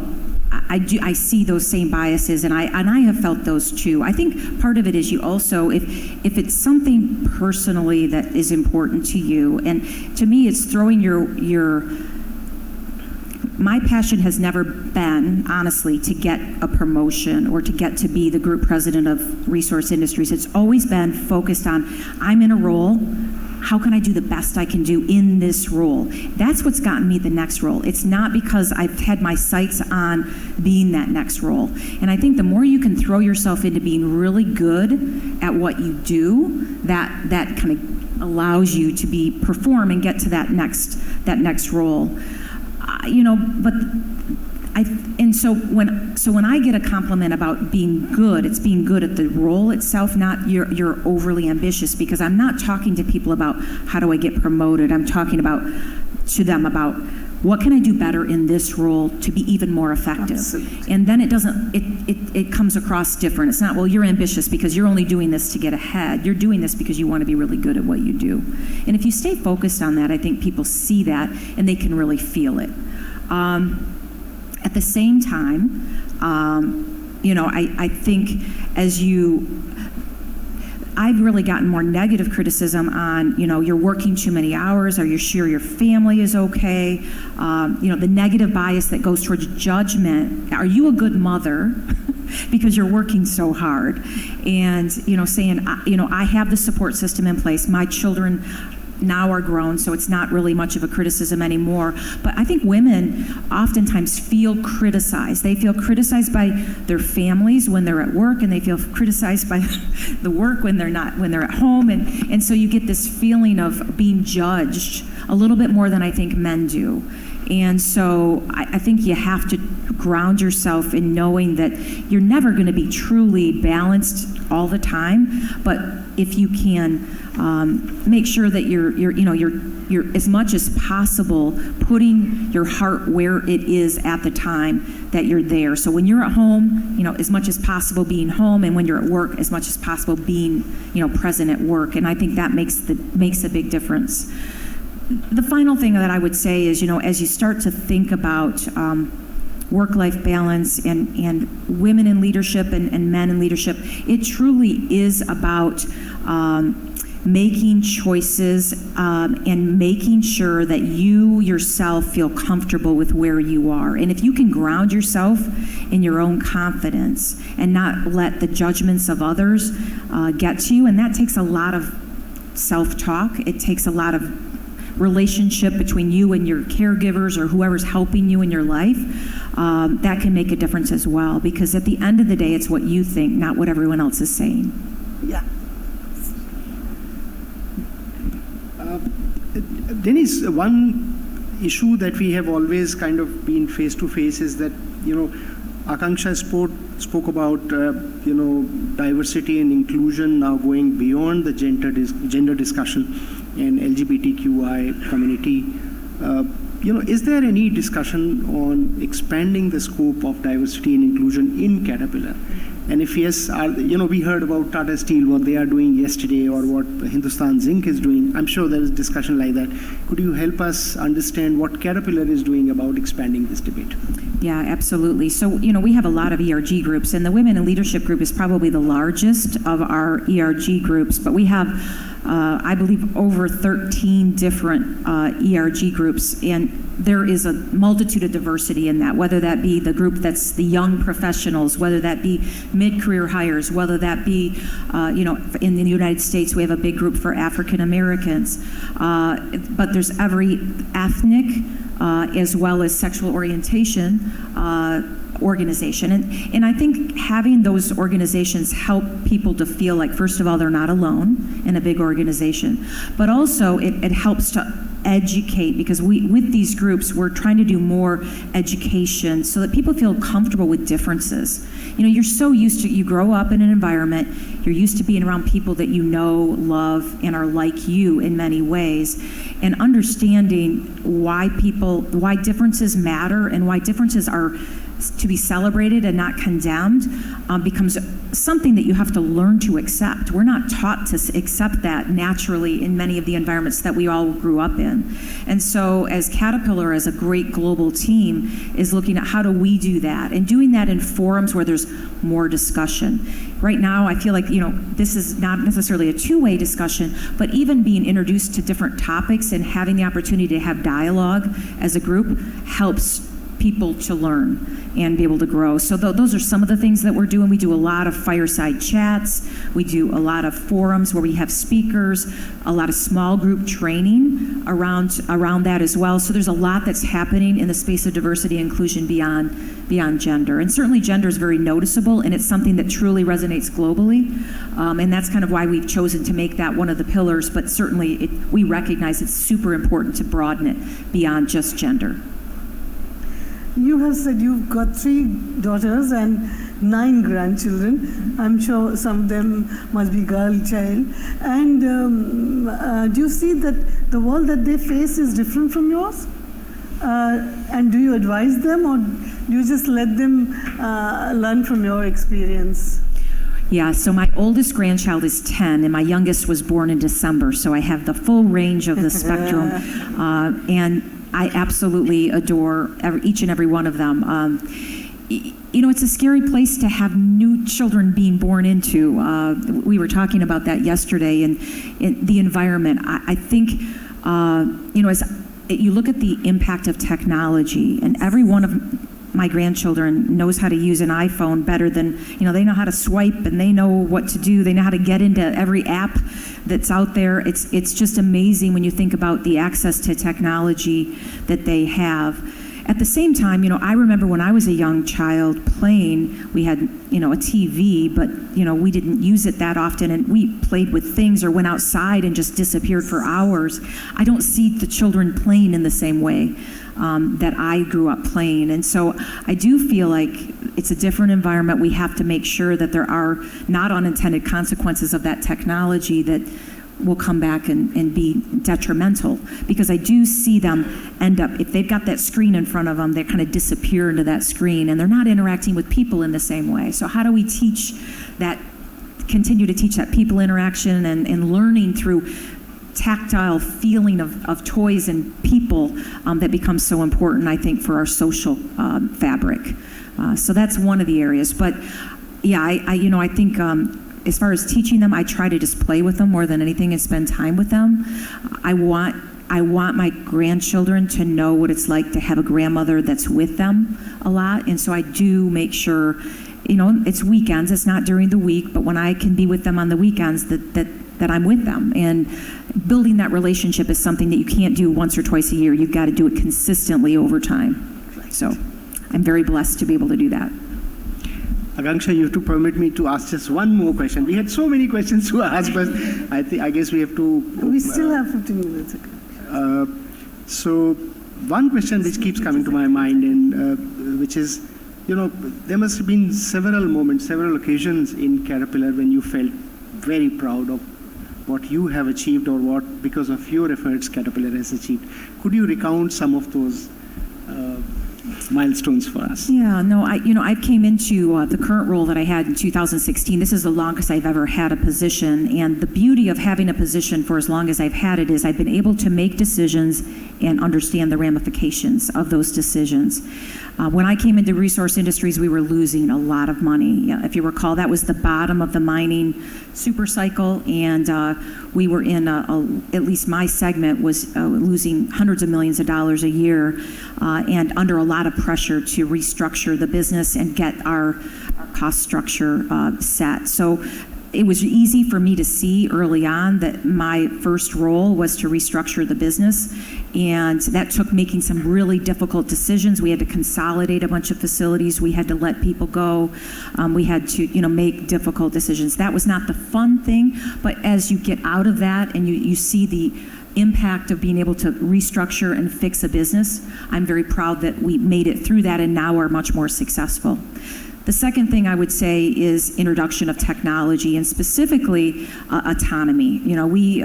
I see those same biases, and I have felt those too. I think part of it is you also, if it's something personally that is important to you, and to me it's throwing my passion has never been, honestly, to get a promotion or to get to be the group president of Resource Industries. It's always been focused on, I'm in a role, how can I do the best I can do in this role? That's what's gotten me the next role. It's not because I've had my sights on being that next role. And I think the more you can throw yourself into being really good at what you do, that kind of allows you to perform and get to that next role. But So when I get a compliment about being good, it's being good at the role itself, not you're overly ambitious, because I'm not talking to people about how do I get promoted. I'm talking to them about what can I do better in this role to be even more effective. Absolutely. And then it comes across different. It's not, well, you're ambitious because you're only doing this to get ahead. You're doing this because you want to be really good at what you do. And if you stay focused on that, I think people see that and they can really feel it. At the same time, I think I've really gotten more negative criticism on, you're working too many hours. Are you sure your family is okay? The negative bias that goes towards judgment. Are you a good mother? Because you're working so hard. And, saying, I have the support system in place. My children now are grown, so it's not really much of a criticism anymore. But I think women oftentimes feel criticized. They feel criticized by their families when they're at work, and they feel criticized by the work when they're at home. And so you get this feeling of being judged a little bit more than I think men do. And so I think you have to ground yourself in knowing that you're never going to be truly balanced all the time, but if you can make sure that you're as much as possible putting your heart where it is at the time that you're there. So when you're at home, as much as possible being home, and when you're at work, as much as possible being, present at work. And I think that makes a big difference. The final thing that I would say is, as you start to think about work-life balance and women in leadership and men in leadership, it truly is about making choices and making sure that you yourself feel comfortable with where you are. And if you can ground yourself in your own confidence and not let the judgments of others get to you, and that takes a lot of self-talk. It takes a lot of relationship between you and your caregivers or whoever's helping you in your life. That can make a difference as well, because at the end of the day, it's what you think, not what everyone else is saying. Yeah. Denise, one issue that we have always kind of been face to face is that, Akanksha spoke about, diversity and inclusion now going beyond the gender discussion and LGBTQI community. Is there any discussion on expanding the scope of diversity and inclusion in Caterpillar? And if yes, we heard about Tata Steel, what they are doing yesterday, or what Hindustan Zinc is doing. I'm sure there is discussion like that. Could you help us understand what Caterpillar is doing about expanding this debate? Yeah, absolutely. So, we have a lot of ERG groups, and the Women in Leadership group is probably the largest of our ERG groups, but we have I believe over 13 different ERG groups, and there is a multitude of diversity in that, whether that be the group that's the young professionals, whether that be mid-career hires, whether that be, in the United States, we have a big group for African Americans, but there's every ethnic as well as sexual orientation organization. And I think having those organizations help people to feel like, first of all, they're not alone in a big organization, but also it helps to educate, because with these groups, we're trying to do more education so that people feel comfortable with differences. You're so used to, you grow up in an environment, you're used to being around people that you know, love, and are like you in many ways, and understanding why differences matter and why differences are to be celebrated and not condemned becomes something that you have to learn to accept. We're not taught to accept that naturally in many of the environments that we all grew up in. And so as Caterpillar, as a great global team, is looking at how do we do that, and doing that in forums where there's more discussion. Right now, I feel like, this is not necessarily a two-way discussion, but even being introduced to different topics and having the opportunity to have dialogue as a group helps people to learn and be able to grow. So those are some of the things that we're doing. We do a lot of fireside chats. We do a lot of forums where we have speakers, a lot of small group training around that as well. So there's a lot that's happening in the space of diversity and inclusion beyond gender. And certainly gender is very noticeable, and it's something that truly resonates globally. And that's kind of why we've chosen to make that one of the pillars, but certainly we recognize it's super important to broaden it beyond just gender. You have said you've got 3 daughters and 9 grandchildren. I'm sure some of them must be girl child. And do you see that the world that they face is different from yours? And do you advise them, or do you just let them learn from your experience? Yeah, so my oldest grandchild is 10, and my youngest was born in December, so I have the full range of the spectrum. And I absolutely adore each and every one of them. You know, it's a scary place to have new children being born into. We were talking about that yesterday, and the environment. I think, you know, as you look at the impact of technology, and every one of my grandchildren knows how to use an iPhone better than, you know, they know how to swipe and they know what to do. They know how to get into every app that's out there. It's just amazing when you think about the access to technology that they have. At the same time, you know, I remember when I was a young child playing, we had, you know, a TV, but, you know, we didn't use it that often, and we played with things or went outside and just disappeared for hours. I don't see the children playing in the same way that I grew up playing. And so I do feel like it's a different environment. We have to make sure that there are not unintended consequences of that technology that will come back and be detrimental, because I do see them end up, if they've got that screen in front of them, they kind of disappear into that screen and they're not interacting with people in the same way. So how do we teach that, continue to teach that people interaction and learning through tactile feeling of toys and people that becomes so important, I think, for our social fabric. So that's one of the areas. But yeah, I think as far as teaching them, I try to just play with them more than anything and spend time with them. I want my grandchildren to know what it's like to have a grandmother that's with them a lot. And so I do make sure, you know, it's weekends, it's not during the week, but when I can be with them on the weekends, that I'm with them. And building that relationship is something that you can't do once or twice a year. You've got to do it consistently over time. So I'm very blessed to be able to do that. Akanksha, you have to permit me to ask just one more question. We had so many questions to ask, but I guess we have to... We still have 15 minutes. So one question which keeps coming to my mind, and which is, you know, there must have been several moments, several occasions in Caterpillar when you felt very proud of what you have achieved, or what, because of your efforts, Caterpillar has achieved. Could you recount some of those milestones for us? Yeah, no, I came into the current role that I had in 2016. This is the longest I've ever had a position, and the beauty of having a position for as long as I've had it is I've been able to make decisions and understand the ramifications of those decisions. When I came into resource industries, we were losing a lot of money. If you recall, that was the bottom of the mining super cycle, and we were in at least my segment was losing hundreds of millions of dollars a year, and under a lot of pressure to restructure the business and get our cost structure set. So it was easy for me to see early on that my first role was to restructure the business, and that took making some really difficult decisions. We had to consolidate a bunch of facilities. We had to let people go. We had to, make difficult decisions. That was not the fun thing, but as you get out of that and you see the impact of being able to restructure and fix a business, I'm very proud that we made it through that and now are much more successful. The second thing I would say is introduction of technology, and specifically autonomy. We,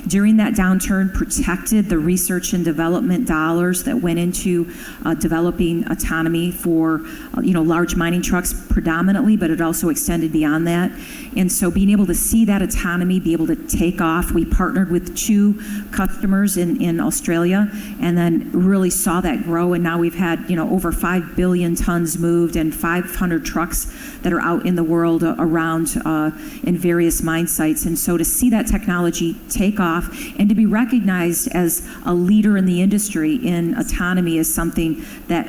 during that downturn, protected the research and development dollars that went into developing autonomy for, large mining trucks predominantly, but it also extended beyond that. And so being able to see that autonomy, be able to take off, we partnered with 2 customers in Australia, and then really saw that grow. And now we've had, over 5 billion tons moved and 500 trucks that are out in the world around in various mine sites. And so to see that technology take off and to be recognized as a leader in the industry in autonomy is something that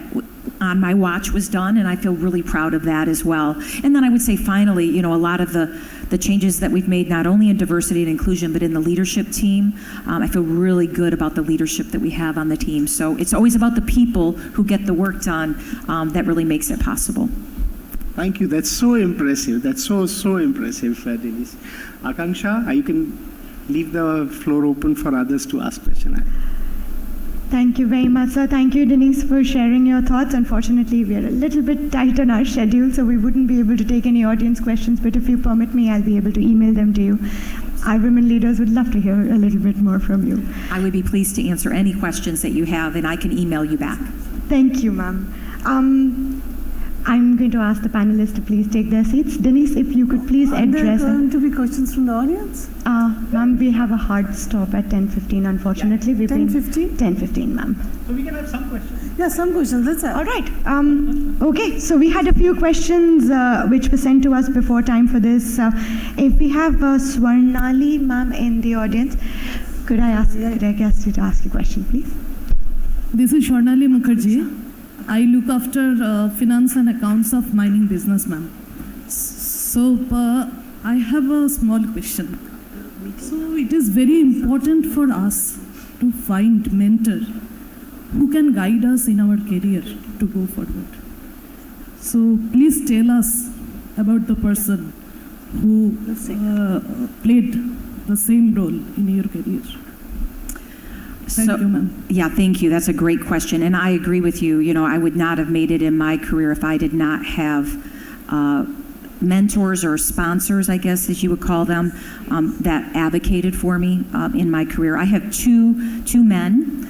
on my watch was done, and I feel really proud of that as well. And then I would say finally, a lot of the changes that we've made, not only in diversity and inclusion, but in the leadership team, I feel really good about the leadership that we have on the team. So it's always about the people who get the work done that really makes it possible. Thank you. That's so impressive. That's so impressive, Denise. Akanksha, you can leave the floor open for others to ask questions. Thank you very much, sir. Thank you, Denise, for sharing your thoughts. Unfortunately, we are a little bit tight on our schedule, so we wouldn't be able to take any audience questions, but if you permit me, I'll be able to email them to you. Our women leaders would love to hear a little bit more from you. I would be pleased to answer any questions that you have, and I can email you back. Thank you, ma'am. I'm going to ask the panelists to please take their seats. Denise, if you could please address... Are there going to be questions from the audience? Ma'am, we have a hard stop at 10:15, unfortunately. 10:15? 10:15, ma'am. So we can have some questions. Yeah, some questions. Let's have. All right. Okay, so we had a few questions which were sent to us before time for this. If we have Swarnali, ma'am, in the audience, could I ask you to ask a question, please? This is Swarnali Mukherjee. I look after finance and accounts of mining business, ma'am. So I have a small question. So it is very important for us to find mentor who can guide us in our career to go forward. So please tell us about the person who played the same role in your career. Thank you, ma'am. Yeah, thank you. That's a great question. And I agree with you. You know, I would not have made it in my career if I did not have mentors or sponsors, I guess, as you would call them, that advocated for me in my career. I have two men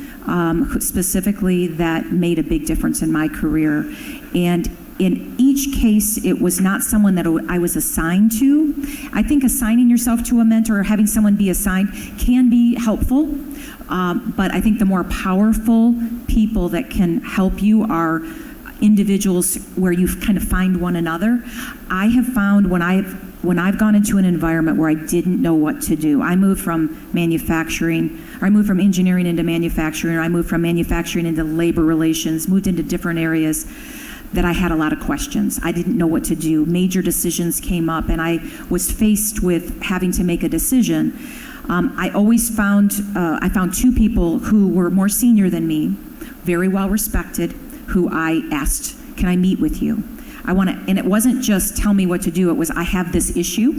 specifically that made a big difference in my career. And in each case, it was not someone that I was assigned to. I think assigning yourself to a mentor or having someone be assigned can be helpful. But I think the more powerful people that can help you are individuals where you kind of find one another. I have found when I've gone into an environment where I didn't know what to do, I moved from manufacturing, or I moved from engineering into manufacturing, or I moved from manufacturing into labor relations, moved into different areas, that I had a lot of questions. I didn't know what to do. Major decisions came up, and I was faced with having to make a decision. I always found two people who were more senior than me, very well respected, who I asked, can I meet with you? And it wasn't just tell me what to do, it was I have this issue.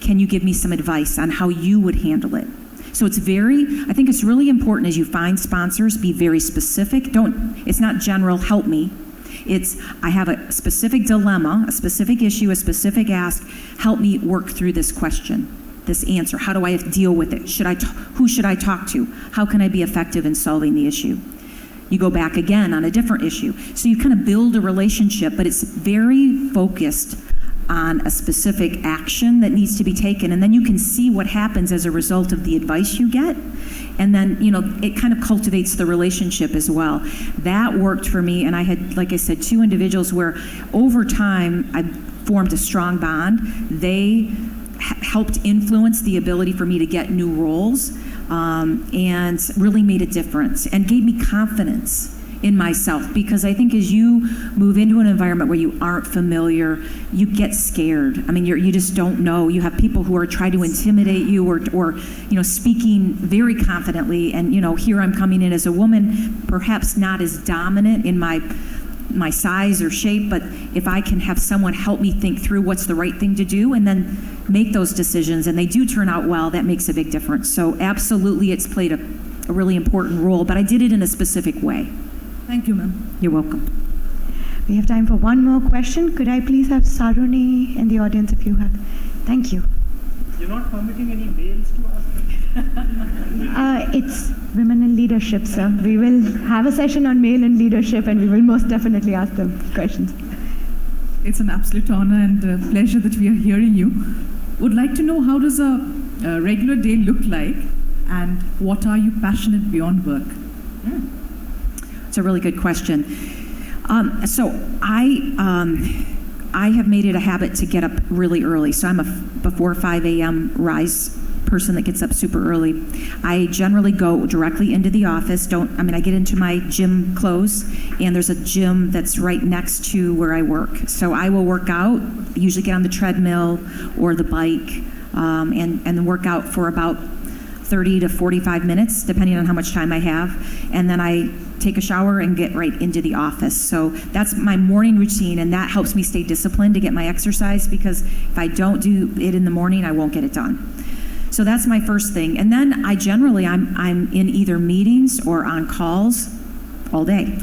Can you give me some advice on how you would handle it? So I think it's really important as you find sponsors, be very specific. It's not general, help me. It's, I have a specific dilemma, a specific issue, a specific ask, help me work through this question, this answer. How do I deal with it? Who should I talk to? How can I be effective in solving the issue? You go back again on a different issue. So you kind of build a relationship, but it's very focused on a specific action that needs to be taken, and then you can see what happens as a result of the advice you get, and then it kind of cultivates the relationship as well. That worked for me, and I had, like I said, two individuals where over time I formed a strong bond. They helped influence the ability for me to get new roles, and really made a difference and gave me confidence in myself, because I think as you move into an environment where you aren't familiar, you get scared. I mean, you just don't know. You have people who are trying to intimidate you or speaking very confidently, and here I'm coming in as a woman, perhaps not as dominant in my size or shape, but if I can have someone help me think through what's the right thing to do and then make those decisions, and they do turn out well, that makes a big difference. So absolutely, it's played a really important role, but I did it in a specific way. Thank you, ma'am. You're welcome. We have time for one more question. Could I please have Saruni in the audience if you have? Thank you. You're not permitting any males to ask? It's women in leadership, sir. We will have a session on male in leadership, and we will most definitely ask them questions. It's an absolute honor and pleasure that we are hearing you. Would like to know, how does a regular day look like, and what are you passionate beyond work? It's a really good question. So I have made it a habit to get up really early. So I'm a before 5 a.m. rise person that gets up super early. I generally go directly into the office. I get into my gym clothes, and there's a gym that's right next to where I work. So I will work out, usually get on the treadmill or the bike, and work out for about 30 to 45 minutes, depending on how much time I have. And then I take a shower and get right into the office. So that's my morning routine, and that helps me stay disciplined to get my exercise, because if I don't do it in the morning, I won't get it done. So that's my first thing. And then I'm in either meetings or on calls all day,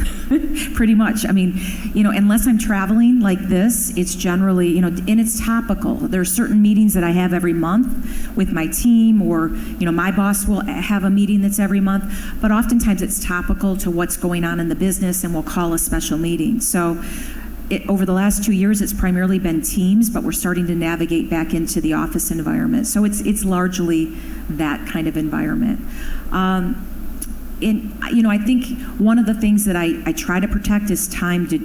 pretty much. I mean, unless I'm traveling like this, it's generally, and it's topical. There are certain meetings that I have every month with my team, or, my boss will have a meeting that's every month, but oftentimes it's topical to what's going on in the business, and we'll call a special meeting. So over the last 2 years, it's primarily been Teams, but we're starting to navigate back into the office environment. So it's largely that kind of environment. I think one of the things that I try to protect is time to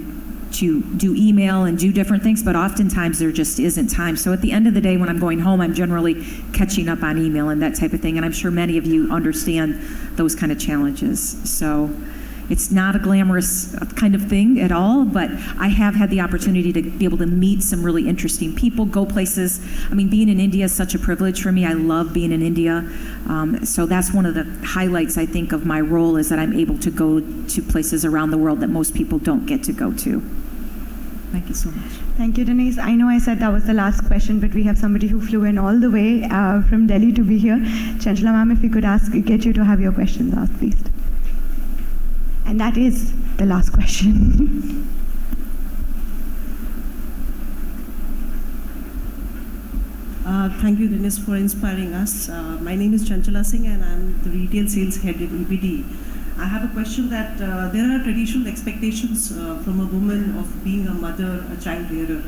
do email and do different things, but oftentimes there just isn't time. So at the end of the day, when I'm going home, I'm generally catching up on email and that type of thing, and I'm sure many of you understand those kind of challenges. So it's not a glamorous kind of thing at all, but I have had the opportunity to be able to meet some really interesting people, go places. I mean, being in India is such a privilege for me. I love being in India. So that's one of the highlights, I think, of my role, is that I'm able to go to places around the world that most people don't get to go to. Thank you so much. Thank you, Denise. I know I said that was the last question, but we have somebody who flew in all the way from Delhi to be here. Chanchla ma'am, if we could get you to have your questions asked, please. And that is the last question. Thank you, Denise, for inspiring us. My name is Chanchala Singh, and I'm the retail sales head at EPD. I have a question that there are traditional expectations from a woman of being a mother, a child rearer.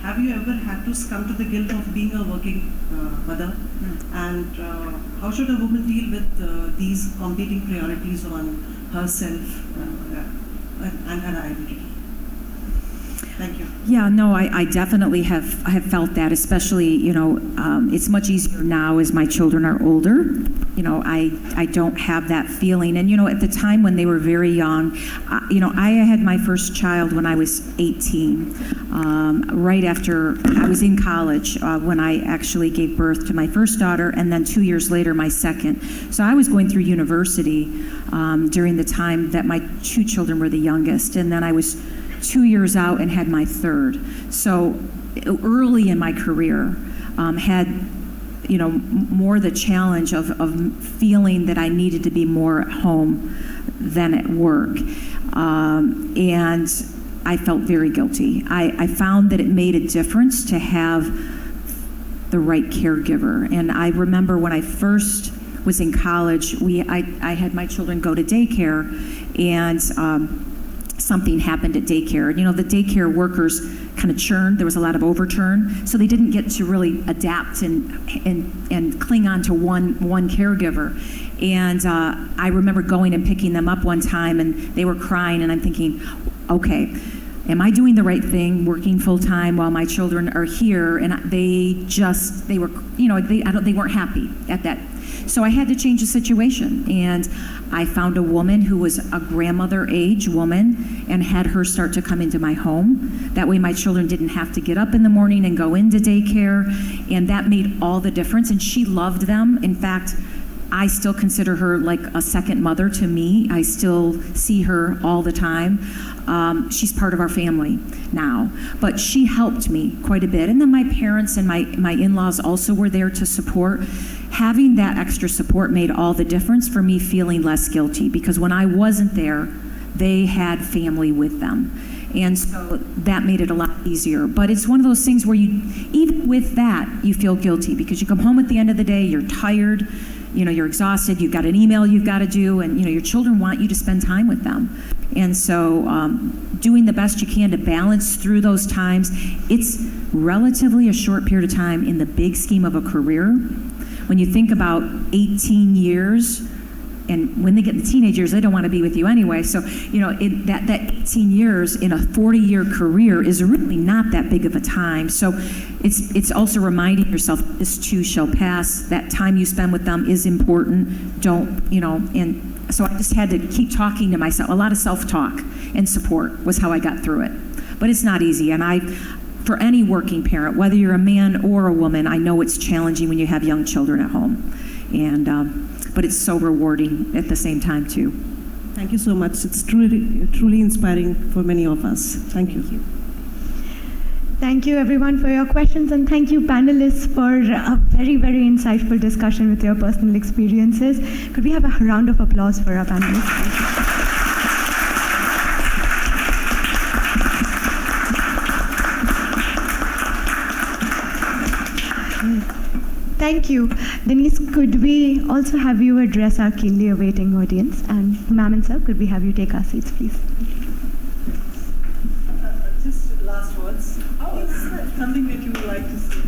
Have you ever had to succumb to the guilt of being a working mother? And how should a woman deal with these competing priorities on herself and her identity? Thank you. Yeah, no, I definitely have felt that, especially, it's much easier now as my children are older. I don't have that feeling. And, at the time when they were very young, I had my first child when I was 18, right after I was in college, when I actually gave birth to my first daughter, and then 2 years later, my second. So I was going through university during the time that my two children were the youngest, and then I was 2 years out and had my third. So early in my career, had more the challenge of feeling that I needed to be more at home than at work, and I felt very guilty. I found that it made a difference to have the right caregiver. And I remember when I first was in college, I had my children go to daycare, and something happened at daycare. The daycare workers kind of churned. There was a lot of overturn, so they didn't get to really adapt and cling on to one caregiver. And I remember going and picking them up one time, and they were crying, and I'm thinking, okay, am I doing the right thing, working full time while my children are here? And they weren't happy at that. So I had to change the situation, and I found a woman who was a grandmother age woman and had her start to come into my home. That way my children didn't have to get up in the morning and go into daycare, and that made all the difference. And she loved them. In fact, I still consider her like a second mother to me. I still see her all the time. She's part of our family now, but she helped me quite a bit. And then my parents and my in-laws also were there to support. Having that extra support made all the difference for me feeling less guilty, because when I wasn't there, they had family with them. And so that made it a lot easier. But it's one of those things where even with that, you feel guilty, because you come home at the end of the day, you're tired, you're exhausted, you've got an email you've got to do, and your children want you to spend time with them. And so doing the best you can to balance through those times. It's relatively a short period of time in the big scheme of a career. When you think about 18 years, and when they get the teenagers, they don't want to be with you anyway. So, that 18 years in a 40-year career is really not that big of a time. So it's also reminding yourself, this too shall pass. That time you spend with them is important. And so I just had to keep talking to myself. A lot of self-talk and support was how I got through it. But it's not easy. And for any working parent, whether you're a man or a woman, I know it's challenging when you have young children at home. But it's so rewarding at the same time too. Thank you so much. It's truly inspiring for many of us. Thank you. Thank you everyone for your questions, and thank you panelists for a very, very insightful discussion with your personal experiences. Could we have a round of applause for our panelists? Thank you. Denise, could we also have you address our keenly awaiting audience? And ma'am and sir, could we have you take our seats, please? Just last words. Something that you would like to say.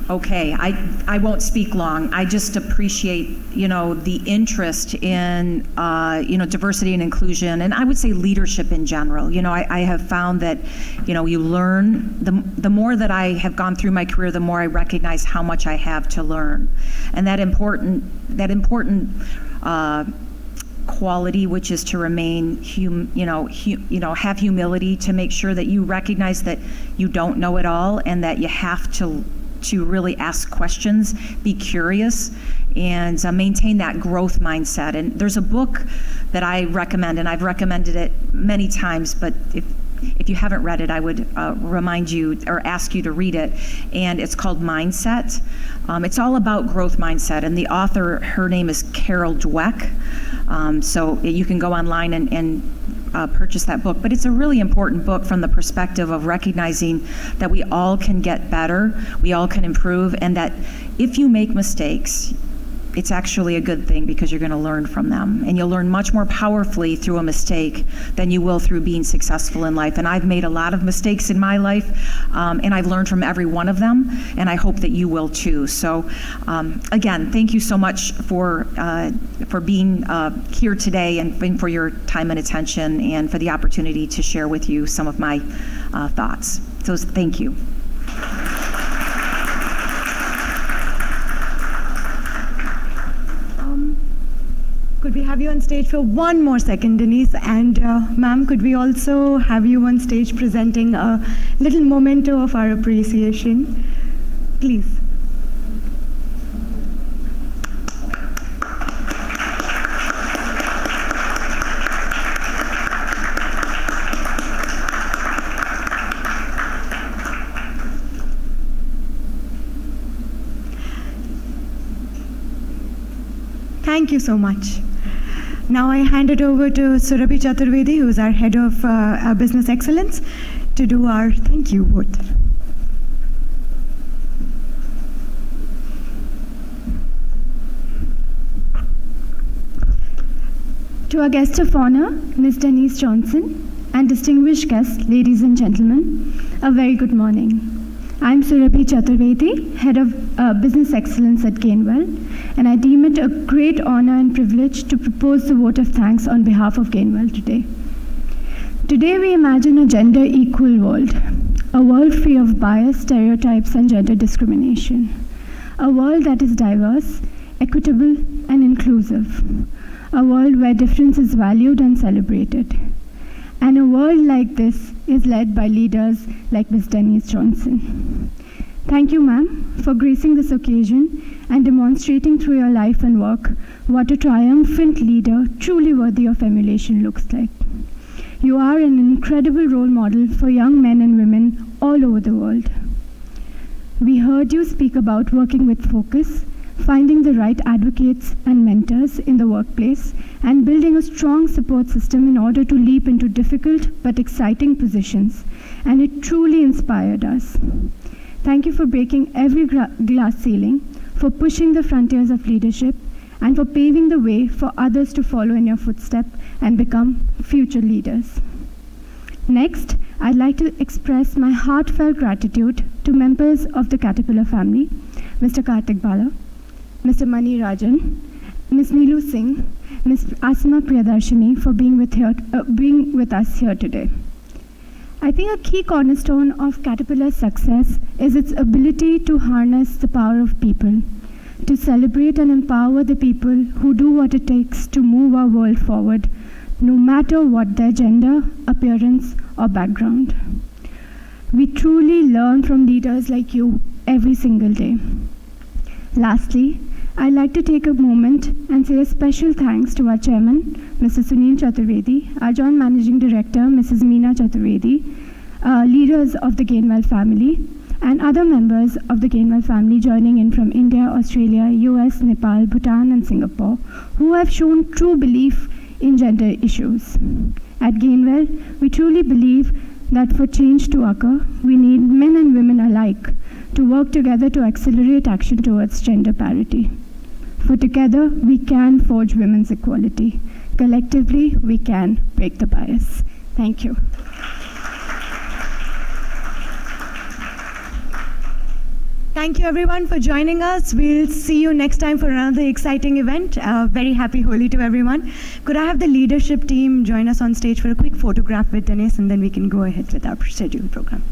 Okay, I won't speak long. I just appreciate, the interest in, diversity and inclusion, and I would say leadership in general. I have found that, you learn, the more that I have gone through my career, the more I recognize how much I have to learn. And that important quality, which is to remain, have humility, to make sure that you recognize that you don't know it all and that you have to really ask questions, be curious, and maintain that growth mindset. And there's a book that I recommend, and I've recommended it many times, but if you haven't read it, I would remind you or ask you to read it. And it's called Mindset. It's all about growth mindset. And the author, her name is Carol Dweck. So you can go online and purchase that book. But it's a really important book from the perspective of recognizing that we all can get better, we all can improve, and that if you make mistakes, it's actually a good thing because you're going to learn from them. And you'll learn much more powerfully through a mistake than you will through being successful in life. And I've made a lot of mistakes in my life, and I've learned from every one of them, and I hope that you will too. So again, thank you so much for being here today and for your time and attention and for the opportunity to share with you some of my thoughts. So thank you. Could we have you on stage for one more second, Denise? And ma'am, could we also have you on stage presenting a little memento of our appreciation? Please. Thank you so much. Now I hand it over to Surabhi Chaturvedi, who is our head of business excellence, to do our thank you vote. To our guest of honor, Ms. Denise Johnson, and distinguished guests, ladies and gentlemen, a very good morning. I'm Surabhi Chaturvedi, Head of Business Excellence at Gainwell, and I deem it a great honor and privilege to propose the vote of thanks on behalf of Gainwell today. Today we imagine a gender-equal world, a world free of bias, stereotypes, and gender discrimination, a world that is diverse, equitable, and inclusive, a world where difference is valued and celebrated. And a world like this is led by leaders like Ms. Denise Johnson. Thank you, ma'am, for gracing this occasion and demonstrating through your life and work what a triumphant leader truly worthy of emulation looks like. You are an incredible role model for young men and women all over the world. We heard you speak about working with focus, finding the right advocates and mentors in the workplace, and building a strong support system in order to leap into difficult but exciting positions. And it truly inspired us. Thank you for breaking every glass ceiling, for pushing the frontiers of leadership, and for paving the way for others to follow in your footsteps and become future leaders. Next, I'd like to express my heartfelt gratitude to members of the Caterpillar family, Mr. Kartik Bala, Mr. Mani Rajan, Ms. Neelu Singh, Ms. Asma Priyadarshini for being with us here today. I think a key cornerstone of Caterpillar's success is its ability to harness the power of people, to celebrate and empower the people who do what it takes to move our world forward, no matter what their gender, appearance, or background. We truly learn from leaders like you every single day. Lastly, I'd like to take a moment and say a special thanks to our chairman, Mr. Sunil Chaturvedi, our joint managing director, Mrs. Meena Chaturvedi, leaders of the Gainwell family, and other members of the Gainwell family joining in from India, Australia, US, Nepal, Bhutan, and Singapore, who have shown true belief in gender issues. At Gainwell, we truly believe that for change to occur, we need men and women alike to work together to accelerate action towards gender parity. For together, we can forge women's equality. Collectively, we can break the bias. Thank you. Thank you everyone for joining us. We'll see you next time for another exciting event. Very happy Holi to everyone. Could I have the leadership team join us on stage for a quick photograph with Denise, and then we can go ahead with our scheduled program.